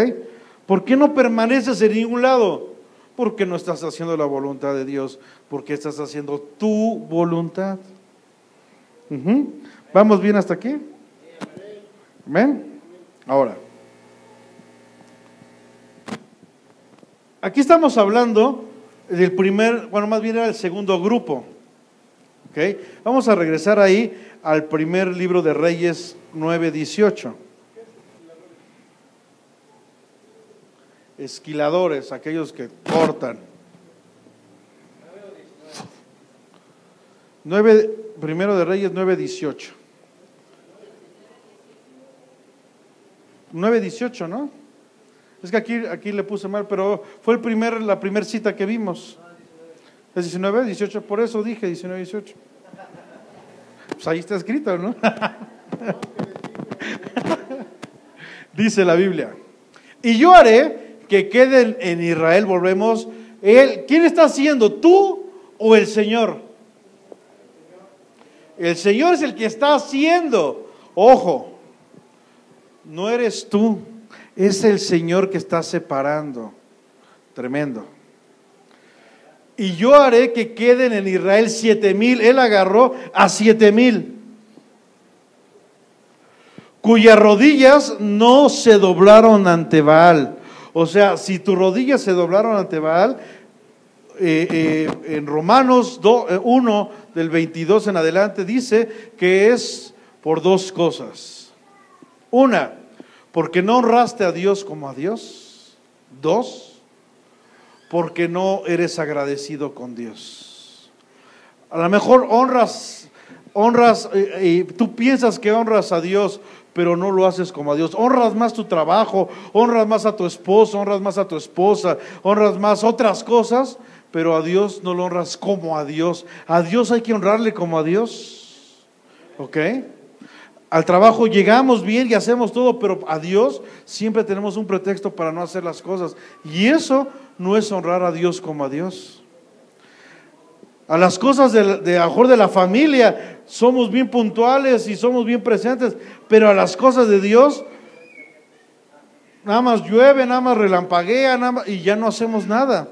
¿Por qué no permaneces en ningún lado? Porque no estás haciendo la voluntad de Dios, porque estás haciendo tu voluntad. ¿Vamos bien hasta aquí? Amén. Ahora, aquí estamos hablando del más bien era el segundo grupo. ¿Ok? Vamos a regresar ahí al primer libro de Reyes 9:18. Esquiladores, aquellos que cortan. Primero de Reyes 9:18. 9:18, ¿no? Es que aquí le puse mal, pero fue la primera cita que vimos. Es 19, 18, por eso dije 19, 18. Pues ahí está escrito, ¿no? Dice la Biblia: y yo haré que queden en Israel, volvemos, ¿quién está haciendo? ¿Tú o el Señor? El Señor es el que está haciendo. Ojo, no eres tú, Es el Señor que está separando. Tremendo. Y yo haré que queden en Israel 7,000. Él agarró a 7,000. Cuyas rodillas no se doblaron ante Baal. O sea, si tus rodillas se doblaron ante Baal, en Romanos 1, del 22 en adelante, dice que es por dos cosas. Una, porque no honraste a Dios como a Dios. Dos, porque no eres agradecido con Dios. A lo mejor honras, tú piensas que honras a Dios, pero no lo haces como a Dios. Honras más tu trabajo, honras más a tu esposo, honras más a tu esposa, honras más otras cosas, pero a Dios no lo honras como a Dios. A Dios hay que honrarle como a Dios. ¿Ok? Al trabajo llegamos bien y hacemos todo, pero a Dios siempre tenemos un pretexto para no hacer las cosas. Y eso no es honrar a Dios como a Dios. A las cosas de la familia somos bien puntuales y somos bien presentes, pero a las cosas de Dios nada más llueve, nada más relampaguea, y ya no hacemos nada.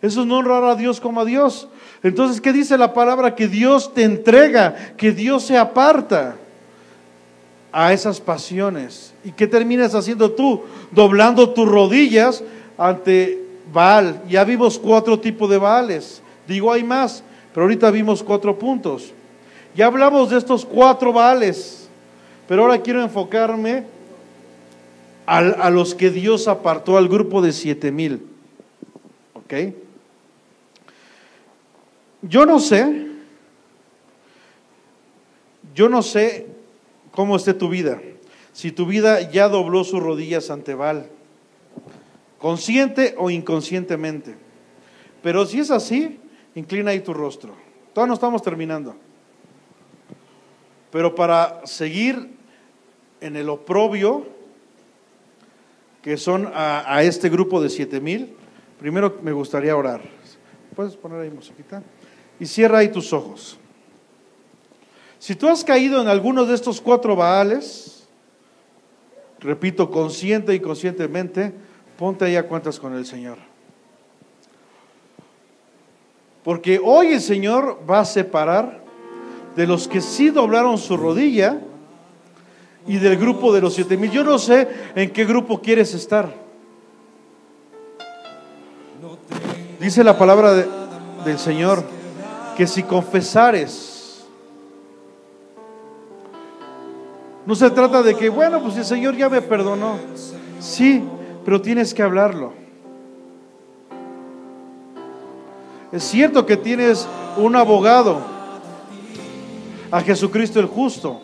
Eso es no honrar a Dios como a Dios. Entonces, ¿qué dice la palabra? Que Dios te entrega, que Dios se aparta a esas pasiones. ¿Y qué terminas haciendo tú? Doblando tus rodillas ante Baal. Ya vimos 4 tipos de Baales. Digo, hay más, pero ahorita vimos 4 puntos. Ya hablamos de estos 4 Baales, pero ahora quiero enfocarme a los que Dios apartó, al grupo de 7,000. ¿Ok? Yo no sé cómo esté tu vida. Si tu vida ya dobló sus rodillas ante Baal, consciente o inconscientemente. Pero si es así, inclina ahí tu rostro. Todavía no estamos terminando. Pero para seguir en el oprobio, que son a este grupo de 7,000, primero me gustaría orar. ¿Puedes poner ahí musiquita? Y cierra ahí tus ojos. Si tú has caído en alguno de estos 4 Baales, repito, consciente y inconscientemente, ponte ahí a cuentas con el Señor. Porque hoy el Señor va a separar de los que sí doblaron su rodilla y del grupo de los 7,000. Yo no sé en qué grupo quieres estar. Dice la palabra del Señor que si confesares, no se trata de que, bueno, pues el Señor ya me perdonó. Sí, pero tienes que hablarlo. Es cierto que tienes un abogado, a Jesucristo el justo,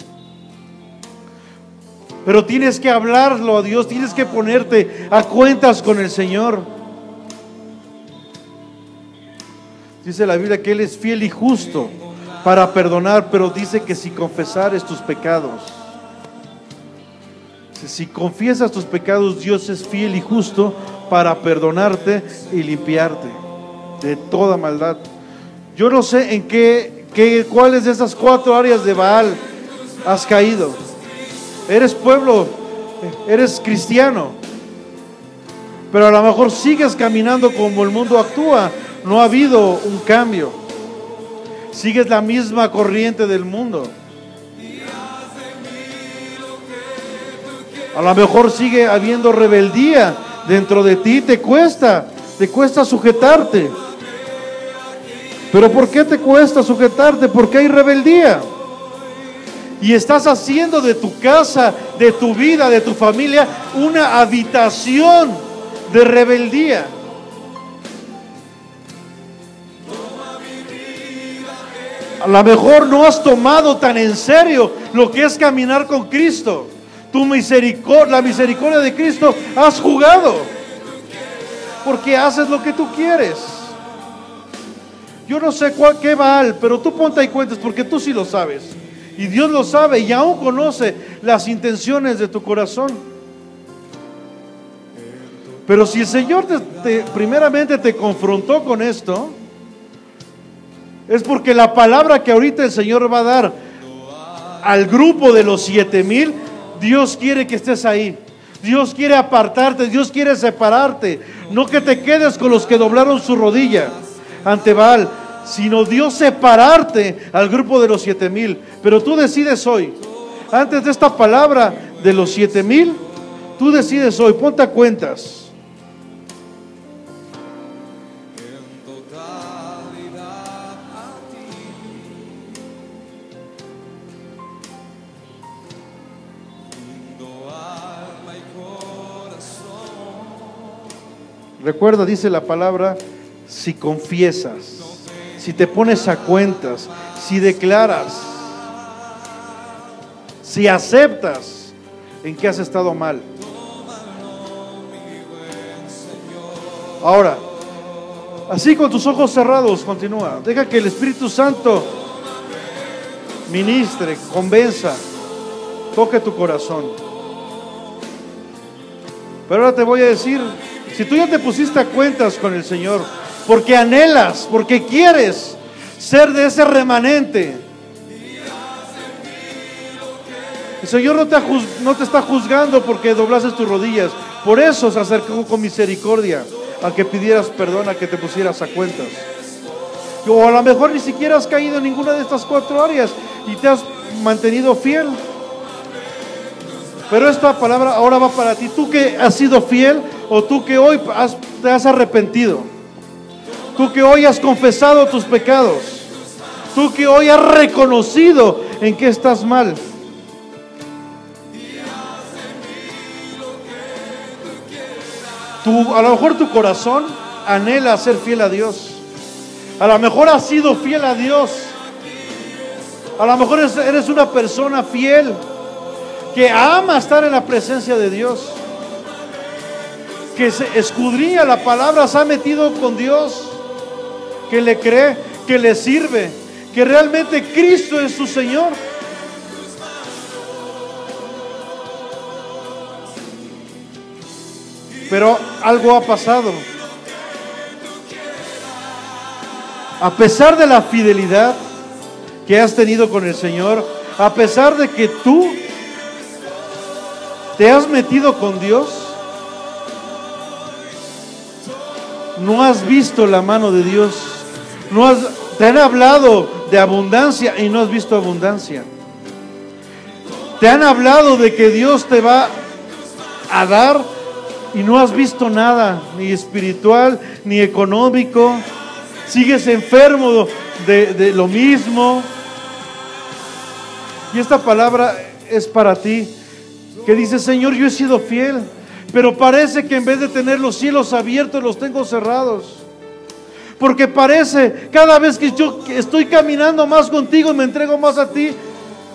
pero tienes que hablarlo a Dios, tienes que ponerte a cuentas con el Señor. Dice la Biblia que Él es fiel y justo para perdonar, pero dice que si confesares tus pecados, si confiesas tus pecados, Dios es fiel y justo para perdonarte y limpiarte de toda maldad. Yo no sé en cuáles de esas 4 áreas de Baal has caído. Eres pueblo, eres cristiano, pero a lo mejor sigues caminando como el mundo actúa. No ha habido un cambio. Sigues la misma corriente del mundo. A lo mejor sigue habiendo rebeldía dentro de ti. Te cuesta sujetarte. ¿Pero por qué te cuesta sujetarte? Porque hay rebeldía. Y estás haciendo de tu casa, de tu vida, de tu familia, una habitación de rebeldía. A lo mejor no has tomado tan en serio lo que es caminar con Cristo. La misericordia de Cristo has jugado, porque haces lo que tú quieres. Yo no sé qué Baal, pero tú ponte ahí cuentas, porque tú sí lo sabes. Y Dios lo sabe y aún conoce las intenciones de tu corazón. Pero si el Señor primeramente te confrontó con esto, es porque la palabra que ahorita el Señor va a dar al grupo de los 7,000, Dios quiere que estés ahí. Dios quiere apartarte, Dios quiere separarte. No que te quedes con los que doblaron su rodilla ante Baal, sino Dios separarte al grupo de los 7,000. Pero tú decides hoy, antes de esta palabra de los 7,000, tú decides hoy, ponte a cuentas. Recuerda, dice la palabra, si confiesas, si te pones a cuentas, si declaras, si aceptas en que has estado mal. Ahora, así con tus ojos cerrados, continúa. Deja que el Espíritu Santo ministre, convenza, toque tu corazón. Pero ahora te voy a decir, si tú ya te pusiste a cuentas con el Señor, porque anhelas, porque quieres ser de ese remanente, el Señor no te está juzgando porque doblases tus rodillas. Por eso se acercó con misericordia a que pidieras perdón, a que te pusieras a cuentas. O a lo mejor ni siquiera has caído en ninguna de estas 4 áreas y te has mantenido fiel. Pero esta palabra ahora va para ti. Tú que has sido fiel, o tú que hoy te has arrepentido, tú que hoy has confesado tus pecados, tú que hoy has reconocido en que estás mal. A lo mejor tu corazón anhela ser fiel a Dios. A lo mejor has sido fiel a Dios. A lo mejor eres una persona fiel que ama estar en la presencia de Dios, que se escudriña la palabra, se ha metido con Dios, que le cree, que le sirve, que realmente Cristo es su Señor. Pero algo ha pasado. A pesar de la fidelidad que has tenido con el Señor, a pesar de que tú te has metido con Dios, no has visto la mano de Dios. Te han hablado de abundancia y no has visto abundancia. Te han hablado de que Dios te va a dar y no has visto nada, ni espiritual, ni económico. Sigues enfermo de lo mismo. Y esta palabra es para ti, que dice: Señor, yo he sido fiel, pero parece que en vez de tener los cielos abiertos, los tengo cerrados. Porque parece, cada vez que yo estoy caminando más contigo y me entrego más a ti,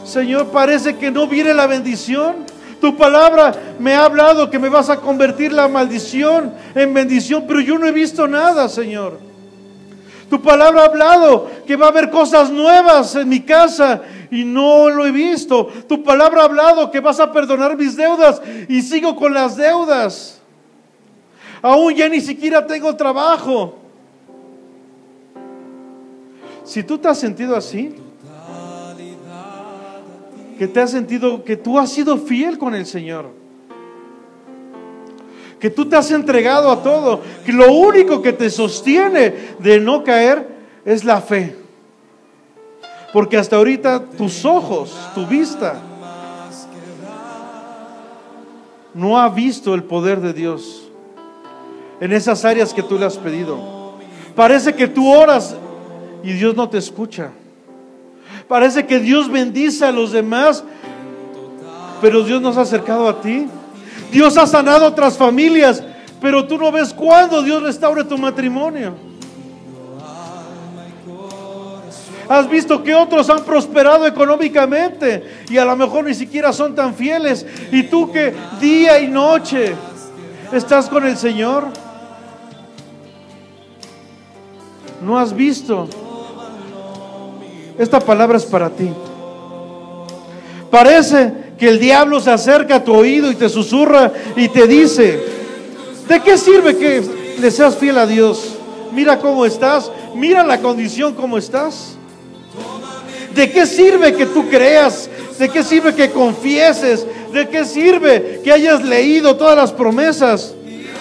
Señor, parece que no viene la bendición. Tu palabra me ha hablado que me vas a convertir la maldición en bendición, pero yo no he visto nada, Señor. Tu palabra ha hablado que va a haber cosas nuevas en mi casa y no lo he visto. Tu palabra ha hablado que vas a perdonar mis deudas y sigo con las deudas. Aún ya ni siquiera tengo trabajo. Si tú te has sentido así, que te has sentido que tú has sido fiel con el Señor, que tú te has entregado a todo, que lo único que te sostiene de no caer es la fe, porque hasta ahorita tus ojos, tu vista no ha visto el poder de Dios en esas áreas que tú le has pedido. Parece que tú oras y Dios no te escucha. Parece que Dios bendice a los demás, pero Dios no se ha acercado a ti. Dios ha sanado otras familias, pero tú no ves cuándo Dios restaure tu matrimonio. Has visto que otros han prosperado económicamente y a lo mejor ni siquiera son tan fieles. Y tú que día y noche estás con el Señor, no has visto. Esta palabra es para ti. Parece que el diablo se acerca a tu oído y te susurra y te dice: ¿de qué sirve que le seas fiel a Dios? Mira cómo estás, mira la condición como estás. ¿De qué sirve que tú creas? ¿De qué sirve que confieses? ¿De qué sirve que hayas leído todas las promesas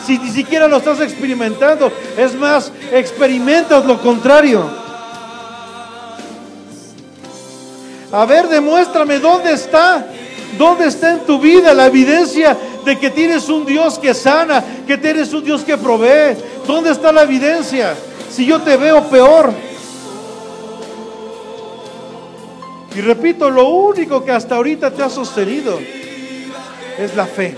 si ni siquiera lo estás experimentando? Es más, experimentas lo contrario. A ver, demuéstrame dónde está en tu vida la evidencia de que tienes un Dios que sana, que tienes un Dios que provee. ¿Dónde está la evidencia? Si yo te veo peor. Y repito, lo único que hasta ahorita te ha sostenido es la fe.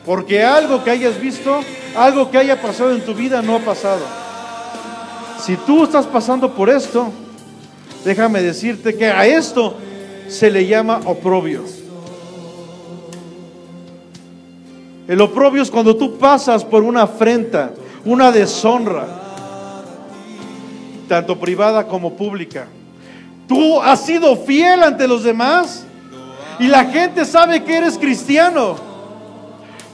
Porque algo que hayas visto, algo que haya pasado en tu vida no ha pasado. Si tú estás pasando por esto, déjame decirte que a esto se le llama oprobio. El oprobio es cuando tú pasas por una afrenta, una deshonra, tanto privada como pública. Tú has sido fiel ante los demás y la gente sabe que eres cristiano,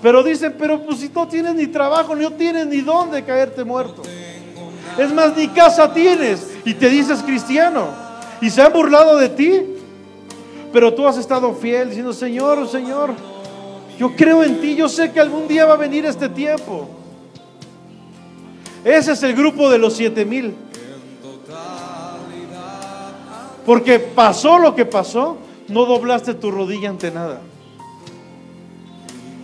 pero dicen, pero pues si no tienes ni trabajo, no tienes ni dónde caerte muerto. Es más, ni casa tienes y te dices cristiano, y se han burlado de ti, pero tú has estado fiel diciendo, Señor, Señor, yo creo en ti, yo sé que algún día va a venir este tiempo. Ese es el grupo de los 7,000. Porque pasó lo que pasó, no doblaste tu rodilla ante nada.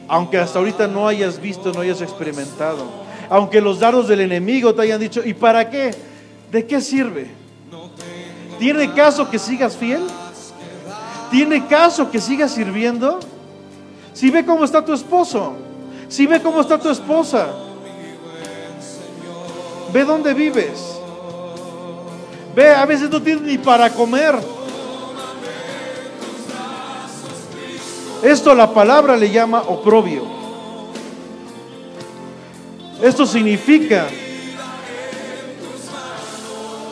Aunque hasta ahorita no hayas visto, no hayas experimentado. Aunque los dardos del enemigo te hayan dicho, ¿y para qué? ¿De qué sirve? ¿Tiene caso que sigas fiel? ¿Tiene caso que sigas sirviendo? Si ve cómo está tu esposo, si ve cómo está tu esposa, ve dónde vives. Ve, a veces no tienes ni para comer. Esto la palabra le llama oprobio. Esto significa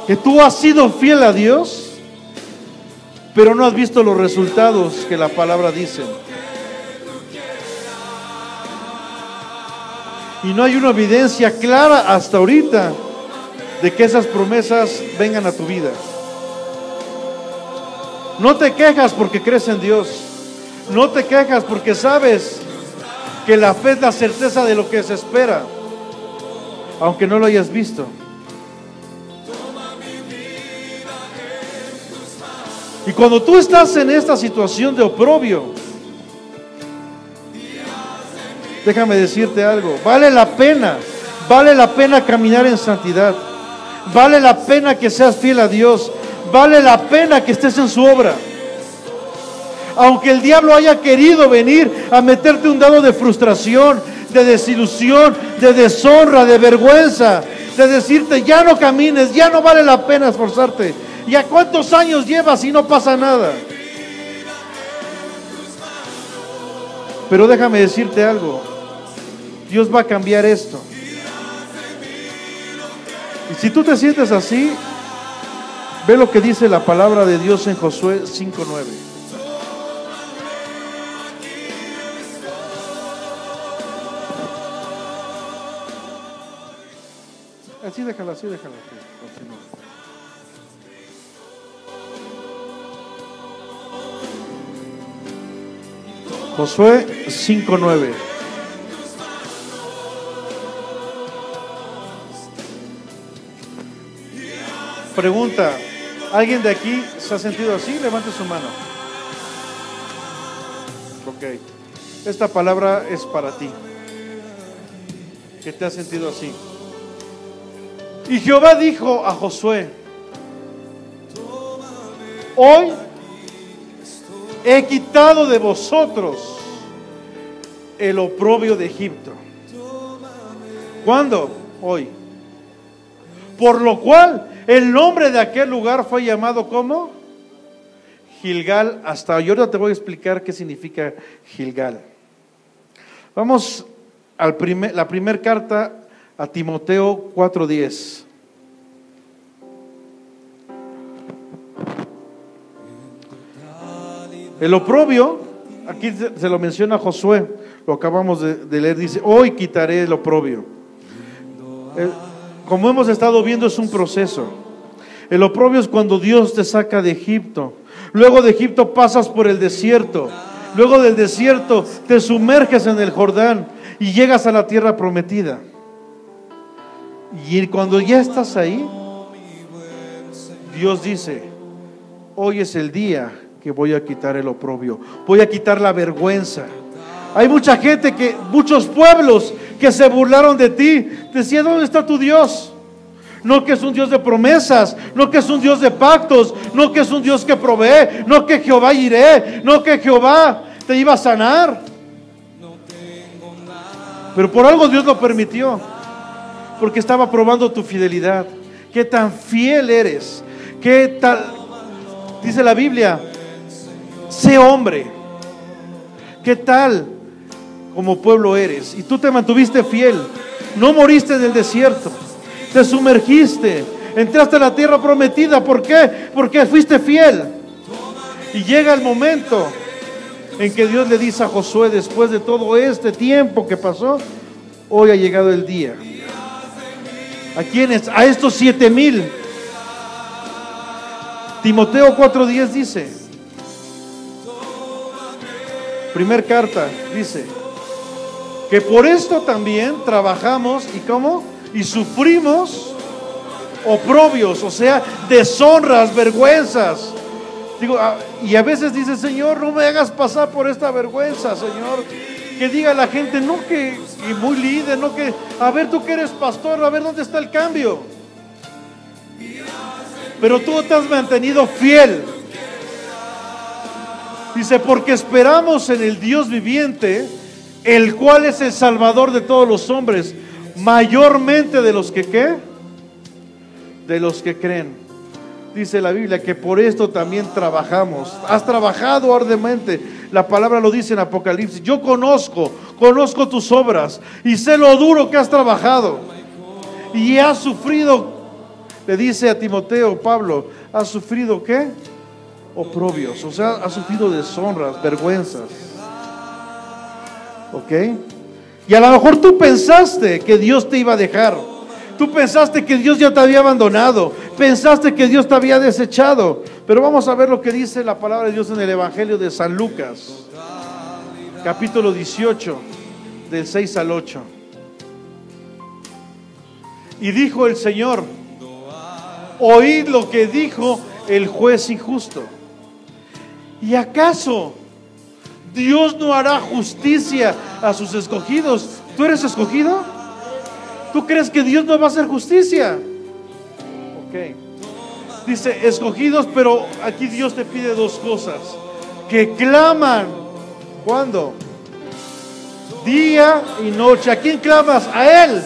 que tú has sido fiel a Dios, pero no has visto los resultados que la palabra dice. Y no hay una evidencia clara hasta ahorita de que esas promesas vengan a tu vida. No te quejas porque crees en Dios. No te quejas porque sabes que la fe es la certeza de lo que se espera, aunque no lo hayas visto. Y cuando tú estás en esta situación de oprobio, déjame decirte algo, vale la pena caminar en santidad, vale la pena que seas fiel a Dios, vale la pena que estés en su obra. Aunque el diablo haya querido venir a meterte un dado de frustración, de desilusión, de deshonra, de vergüenza, de decirte ya no camines, ya no vale la pena esforzarte. ¿Ya cuántos años llevas y no pasa nada? Pero déjame decirte algo, Dios va a cambiar esto. Y si tú te sientes así, ve lo que dice la palabra de Dios en Josué 5:9. Así déjalo. Continúa. Josué 5:9. Pregunta, ¿alguien de aquí se ha sentido así? Levante su mano. Ok, esta palabra es para ti, que te has sentido así. Y Jehová dijo a Josué: hoy he quitado de vosotros el oprobio de Egipto. ¿Cuándo? Hoy. Por lo cual el nombre de aquel lugar fue llamado ¿cómo? Gilgal. Hasta hoy. Ahora te voy a explicar qué significa Gilgal. Vamos a la primera carta a Timoteo 4:10. El oprobio, aquí se lo menciona Josué, lo acabamos de leer, dice, hoy quitaré el oprobio. Como hemos estado viendo, es un proceso. El oprobio es cuando Dios te saca de Egipto. Luego de Egipto pasas por el desierto. Luego del desierto te sumerges en el Jordán y llegas a la tierra prometida. Y cuando ya estás ahí, Dios dice: hoy es el día que voy a quitar el oprobio, voy a quitar la vergüenza. Hay mucha gente, muchos pueblos que se burlaron de ti. Decía: ¿dónde está tu Dios? No que es un Dios de promesas, no que es un Dios de pactos, no que es un Dios que provee, no que Jehová iré, no que Jehová te iba a sanar. Pero por algo Dios lo permitió, porque estaba probando tu fidelidad. Qué tan fiel eres, qué tal, dice la Biblia, sé hombre. Qué tal como pueblo eres. Y tú te mantuviste fiel, no moriste en el desierto, te sumergiste, entraste a la tierra prometida. ¿Por qué? Porque fuiste fiel. Y llega el momento en que Dios le dice a Josué, después de todo este tiempo que pasó, hoy ha llegado el día. ¿A quiénes? A estos 7,000. Timoteo 4:10 dice, primer carta, dice que por esto también trabajamos y ¿cómo? Y sufrimos oprobios, o sea, deshonras, vergüenzas. Digo, y a veces dice: Señor, no me hagas pasar por esta vergüenza, Señor. Que diga la gente, no que, y muy líder, no que, a ver, tú que eres pastor, a ver dónde está el cambio. Pero tú te has mantenido fiel. Dice: porque esperamos en el Dios viviente, el cual es el Salvador de todos los hombres, mayormente de los que ¿qué? De los que creen. Dice la Biblia que por esto también trabajamos. Has trabajado arduamente. La palabra lo dice en Apocalipsis. Yo conozco tus obras y sé lo duro que has trabajado y has sufrido. Le dice a Timoteo Pablo: has sufrido ¿qué? Oprobios, o sea, has sufrido deshonras, vergüenzas. ¿Ok? Y a lo mejor tú pensaste que Dios te iba a dejar. Tú pensaste que Dios ya te había abandonado, pensaste que Dios te había desechado. Pero vamos a ver lo que dice la palabra de Dios en el Evangelio de San Lucas, capítulo 18, del 6 al 8. Y dijo el Señor: oíd lo que dijo el juez injusto. ¿Y acaso Dios no hará justicia a sus escogidos? ¿Tú eres escogido? ¿Tú crees que Dios no va a hacer justicia? Ok. Dice escogidos, pero aquí Dios te pide dos cosas: que claman. ¿Cuándo? Día y noche. ¿A quién clamas? A Él,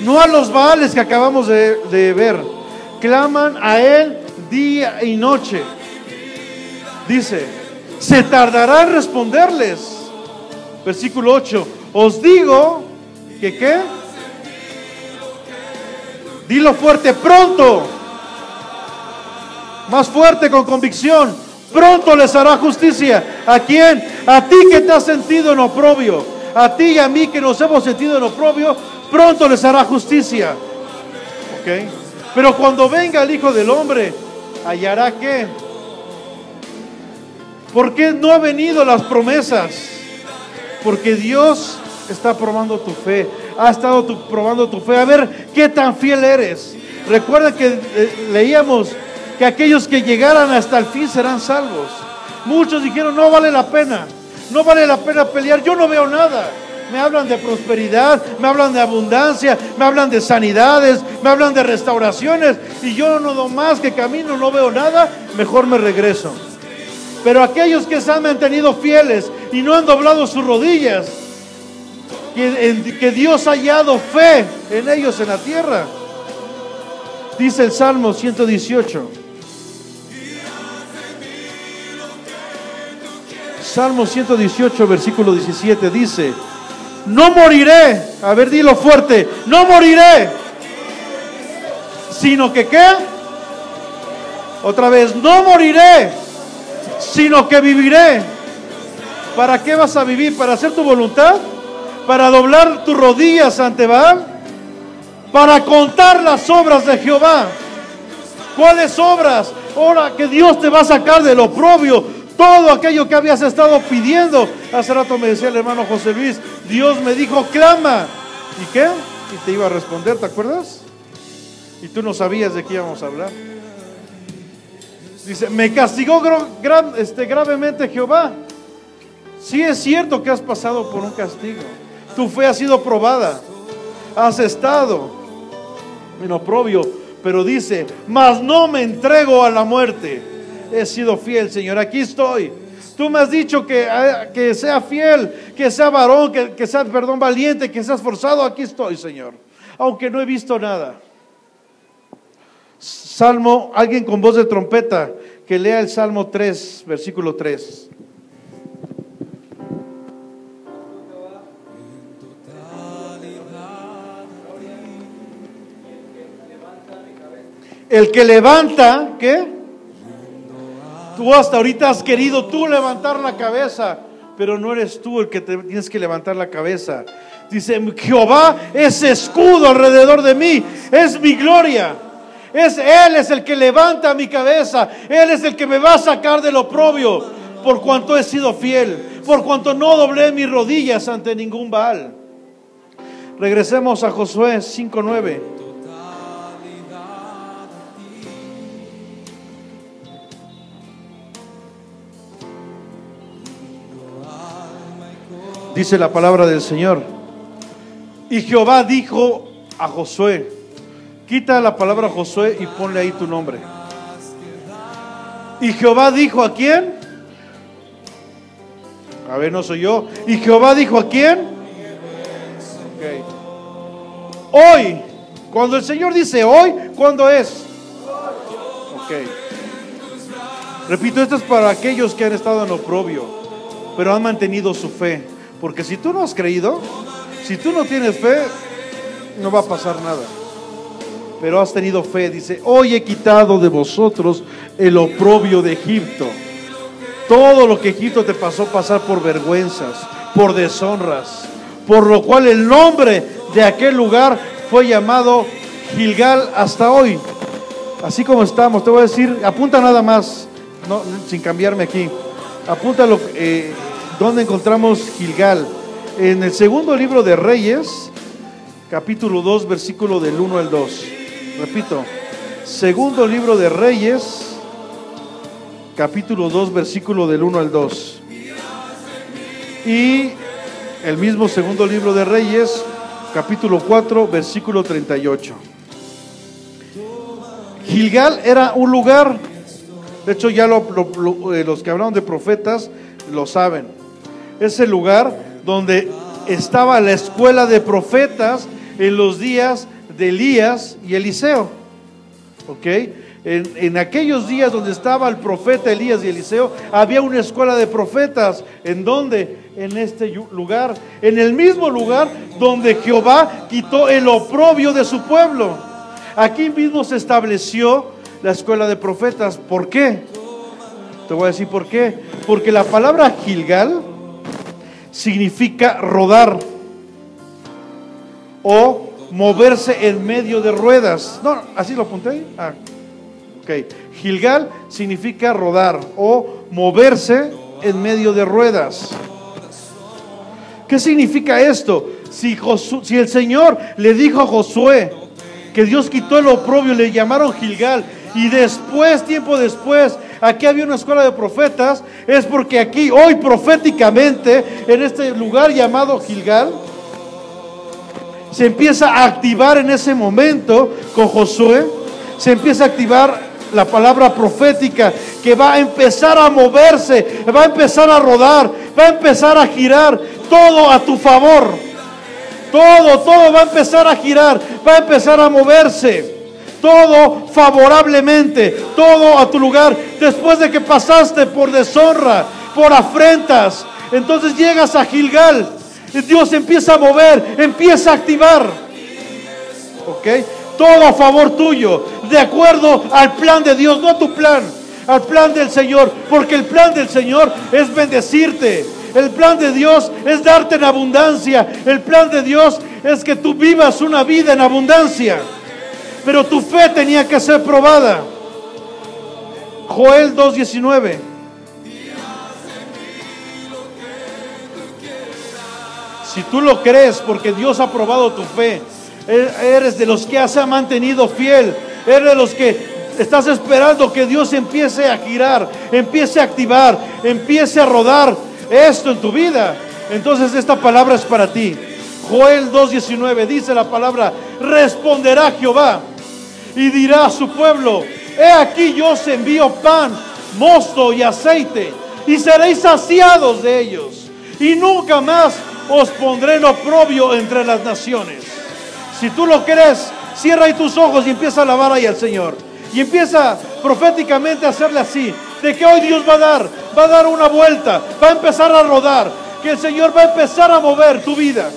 no a los Baales que acabamos de ver. Claman a Él día y noche. Dice: se tardará en responderles. Versículo 8: os digo que ¿qué? Dilo fuerte: pronto. Más fuerte, con convicción. Pronto les hará justicia. ¿A quién? A ti que te has sentido en oprobio. A ti y a mí que nos hemos sentido en oprobio, pronto les hará justicia. ¿Ok? Pero cuando venga el Hijo del Hombre, ¿hallará qué? ¿Por qué no ha venido las promesas? Porque Dios está probando tu fe. Ha estado probando tu fe. A ver qué tan fiel eres. Recuerda que leíamos que aquellos que llegaran hasta el fin serán salvos. Muchos dijeron: no vale la pena, no vale la pena pelear, yo no veo nada. Me hablan de prosperidad, me hablan de abundancia, me hablan de sanidades, me hablan de restauraciones, y yo no doy más que camino, no veo nada, mejor me regreso. Pero aquellos que se han mantenido fieles y no han doblado sus rodillas, que Dios ha hallado fe en ellos en la tierra. Dice el Salmo 118. Salmo 118, versículo 17, dice: no moriré. A ver, dilo fuerte: no moriré, sino que ¿qué? Otra vez: no moriré, sino que viviré. ¿Para qué vas a vivir? ¿Para hacer tu voluntad? ¿Para doblar tus rodillas ante Baal? Para contar las obras de Jehová ¿Cuáles obras? Ahora que Dios te va a sacar del oprobio. Todo aquello que habías estado pidiendo. Hace rato me decía el hermano José Luis, Dios me dijo, clama. ¿Y qué? Y te iba a responder, ¿te acuerdas? Y tú no sabías de qué íbamos a hablar. Dice, me castigó gravemente Jehová. Sí es cierto que has pasado por un castigo. Tu fe ha sido probada. Has estado en oprobio. Pero dice, mas no me entrego a la muerte. He sido fiel, Señor, aquí estoy. Tú me has dicho que sea fiel, que sea varón, que sea, valiente, que sea esforzado. Aquí estoy, Señor, aunque no he visto nada. Salmo, alguien con voz de trompeta, que lea el Salmo 3, versículo 3. El que levanta, ¿qué? Tú hasta ahorita has querido tú levantar la cabeza, pero no eres tú el que te tienes que levantar la cabeza. Dice, Jehová es escudo alrededor de mí, es mi gloria. Él es el que levanta mi cabeza, Él es el que me va a sacar del oprobio, por cuanto he sido fiel, por cuanto no doblé mis rodillas ante ningún Baal. Regresemos a Josué 5:9. Dice la palabra del Señor. Y Jehová dijo a Josué, quita la palabra Josué y ponle ahí tu nombre. Y Jehová dijo, ¿a quién? A ver, no soy yo. Y Jehová dijo, ¿a quién? Okay. Hoy. Cuando el Señor dice hoy, ¿cuándo es? Ok. Repito, esto es para aquellos que han estado en oprobio, pero han mantenido su fe. Porque si tú no has creído, si tú no tienes fe, no va a pasar nada. Pero has tenido fe, dice, hoy he quitado de vosotros el oprobio de Egipto. Todo lo que Egipto te pasó pasar por vergüenzas, por deshonras, por lo cual el nombre de aquel lugar fue llamado Gilgal hasta hoy. Así como estamos, te voy a decir, apunta nada más, no, sin cambiarme aquí, apúntalo. ¿Dónde encontramos Gilgal? En el segundo libro de Reyes, capítulo 2, versículo del 1 al 2. Repito, segundo libro de Reyes, capítulo 2, versículo del 1 al 2. Y el mismo segundo libro de Reyes, capítulo 4, versículo 38. Gilgal era un lugar, de hecho ya los que hablaron de profetas lo saben. Es el lugar donde estaba la escuela de profetas en los días de Elías y Eliseo. ¿Ok? En aquellos días donde estaba el profeta Elías y Eliseo, había una escuela de profetas. ¿En dónde? En este lugar. En el mismo lugar donde Jehová quitó el oprobio de su pueblo. Aquí mismo se estableció la escuela de profetas. ¿Por qué? Te voy a decir por qué. Porque la palabra Gilgal significa rodar o moverse en medio de ruedas. No, así lo apunté ahí. Ok. Gilgal significa rodar o moverse en medio de ruedas. ¿Qué significa esto? Si el Señor le dijo a Josué que Dios quitó el oprobio, le llamaron Gilgal, y después, tiempo después, aquí había una escuela de profetas, es porque aquí, hoy proféticamente, en este lugar llamado Gilgal, se empieza a activar en ese momento con Josué, se empieza a activar la palabra profética que va a empezar a moverse, va a empezar a rodar, va a empezar a girar todo a tu favor. Todo va a empezar a girar, va a empezar a moverse. Todo favorablemente, todo a tu lugar. Después de que pasaste por deshonra, por afrentas, entonces llegas a Gilgal. Y Dios empieza a mover, empieza a activar. ¿Ok? Todo a favor tuyo, de acuerdo al plan de Dios, no a tu plan, al plan del Señor. Porque el plan del Señor es bendecirte. El plan de Dios es darte en abundancia. El plan de Dios es que tú vivas una vida en abundancia. Pero tu fe tenía que ser probada. Joel 2:19. Si tú lo crees, porque Dios ha probado tu fe, eres de los que se ha mantenido fiel, eres de los que estás esperando que Dios empiece a girar, empiece a activar, empiece a rodar esto en tu vida, entonces esta palabra es para ti. Joel 2:19 dice la palabra: responderá Jehová y dirá a su pueblo: he aquí yo os envío pan, mosto y aceite, y seréis saciados de ellos, y nunca más os pondré en oprobio entre las naciones. Si tú lo crees, cierra ahí tus ojos y empieza a alabar ahí al Señor. Y empieza proféticamente a hacerle así, de que hoy Dios va a dar una vuelta, va a empezar a rodar, que el Señor va a empezar a mover tu vida.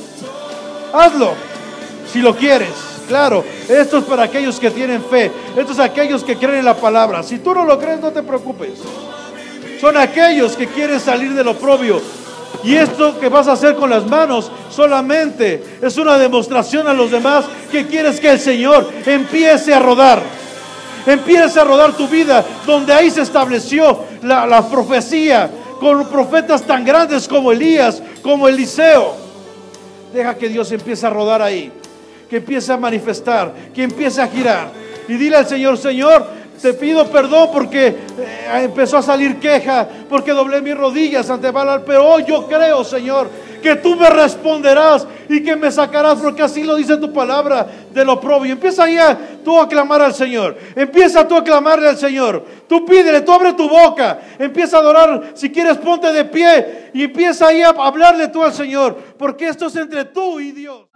Hazlo, si lo quieres. Claro, esto es para aquellos que tienen fe, esto es aquellos que creen en la palabra. Si tú no lo crees, no te preocupes. Son aquellos que quieren salir del oprobio. Y esto que vas a hacer con las manos solamente es una demostración a los demás que quieres que el Señor empiece a rodar. Empiece a rodar tu vida, donde ahí se estableció la profecía, con profetas tan grandes como Elías, como Eliseo. Deja que Dios empiece a rodar ahí, que empiece a manifestar, que empiece a girar. Y dile al Señor: Señor, te pido perdón porque empezó a salir queja, porque doblé mis rodillas ante Baal, pero hoy yo creo, Señor, que tú me responderás y que me sacarás, porque así lo dice tu palabra, del oprobio. Empieza ya tú a clamar al Señor, empieza tú a clamarle al Señor, tú pídele, tú abre tu boca, empieza a adorar. Si quieres, ponte de pie y empieza ahí a hablarle tú al Señor, porque esto es entre tú y Dios.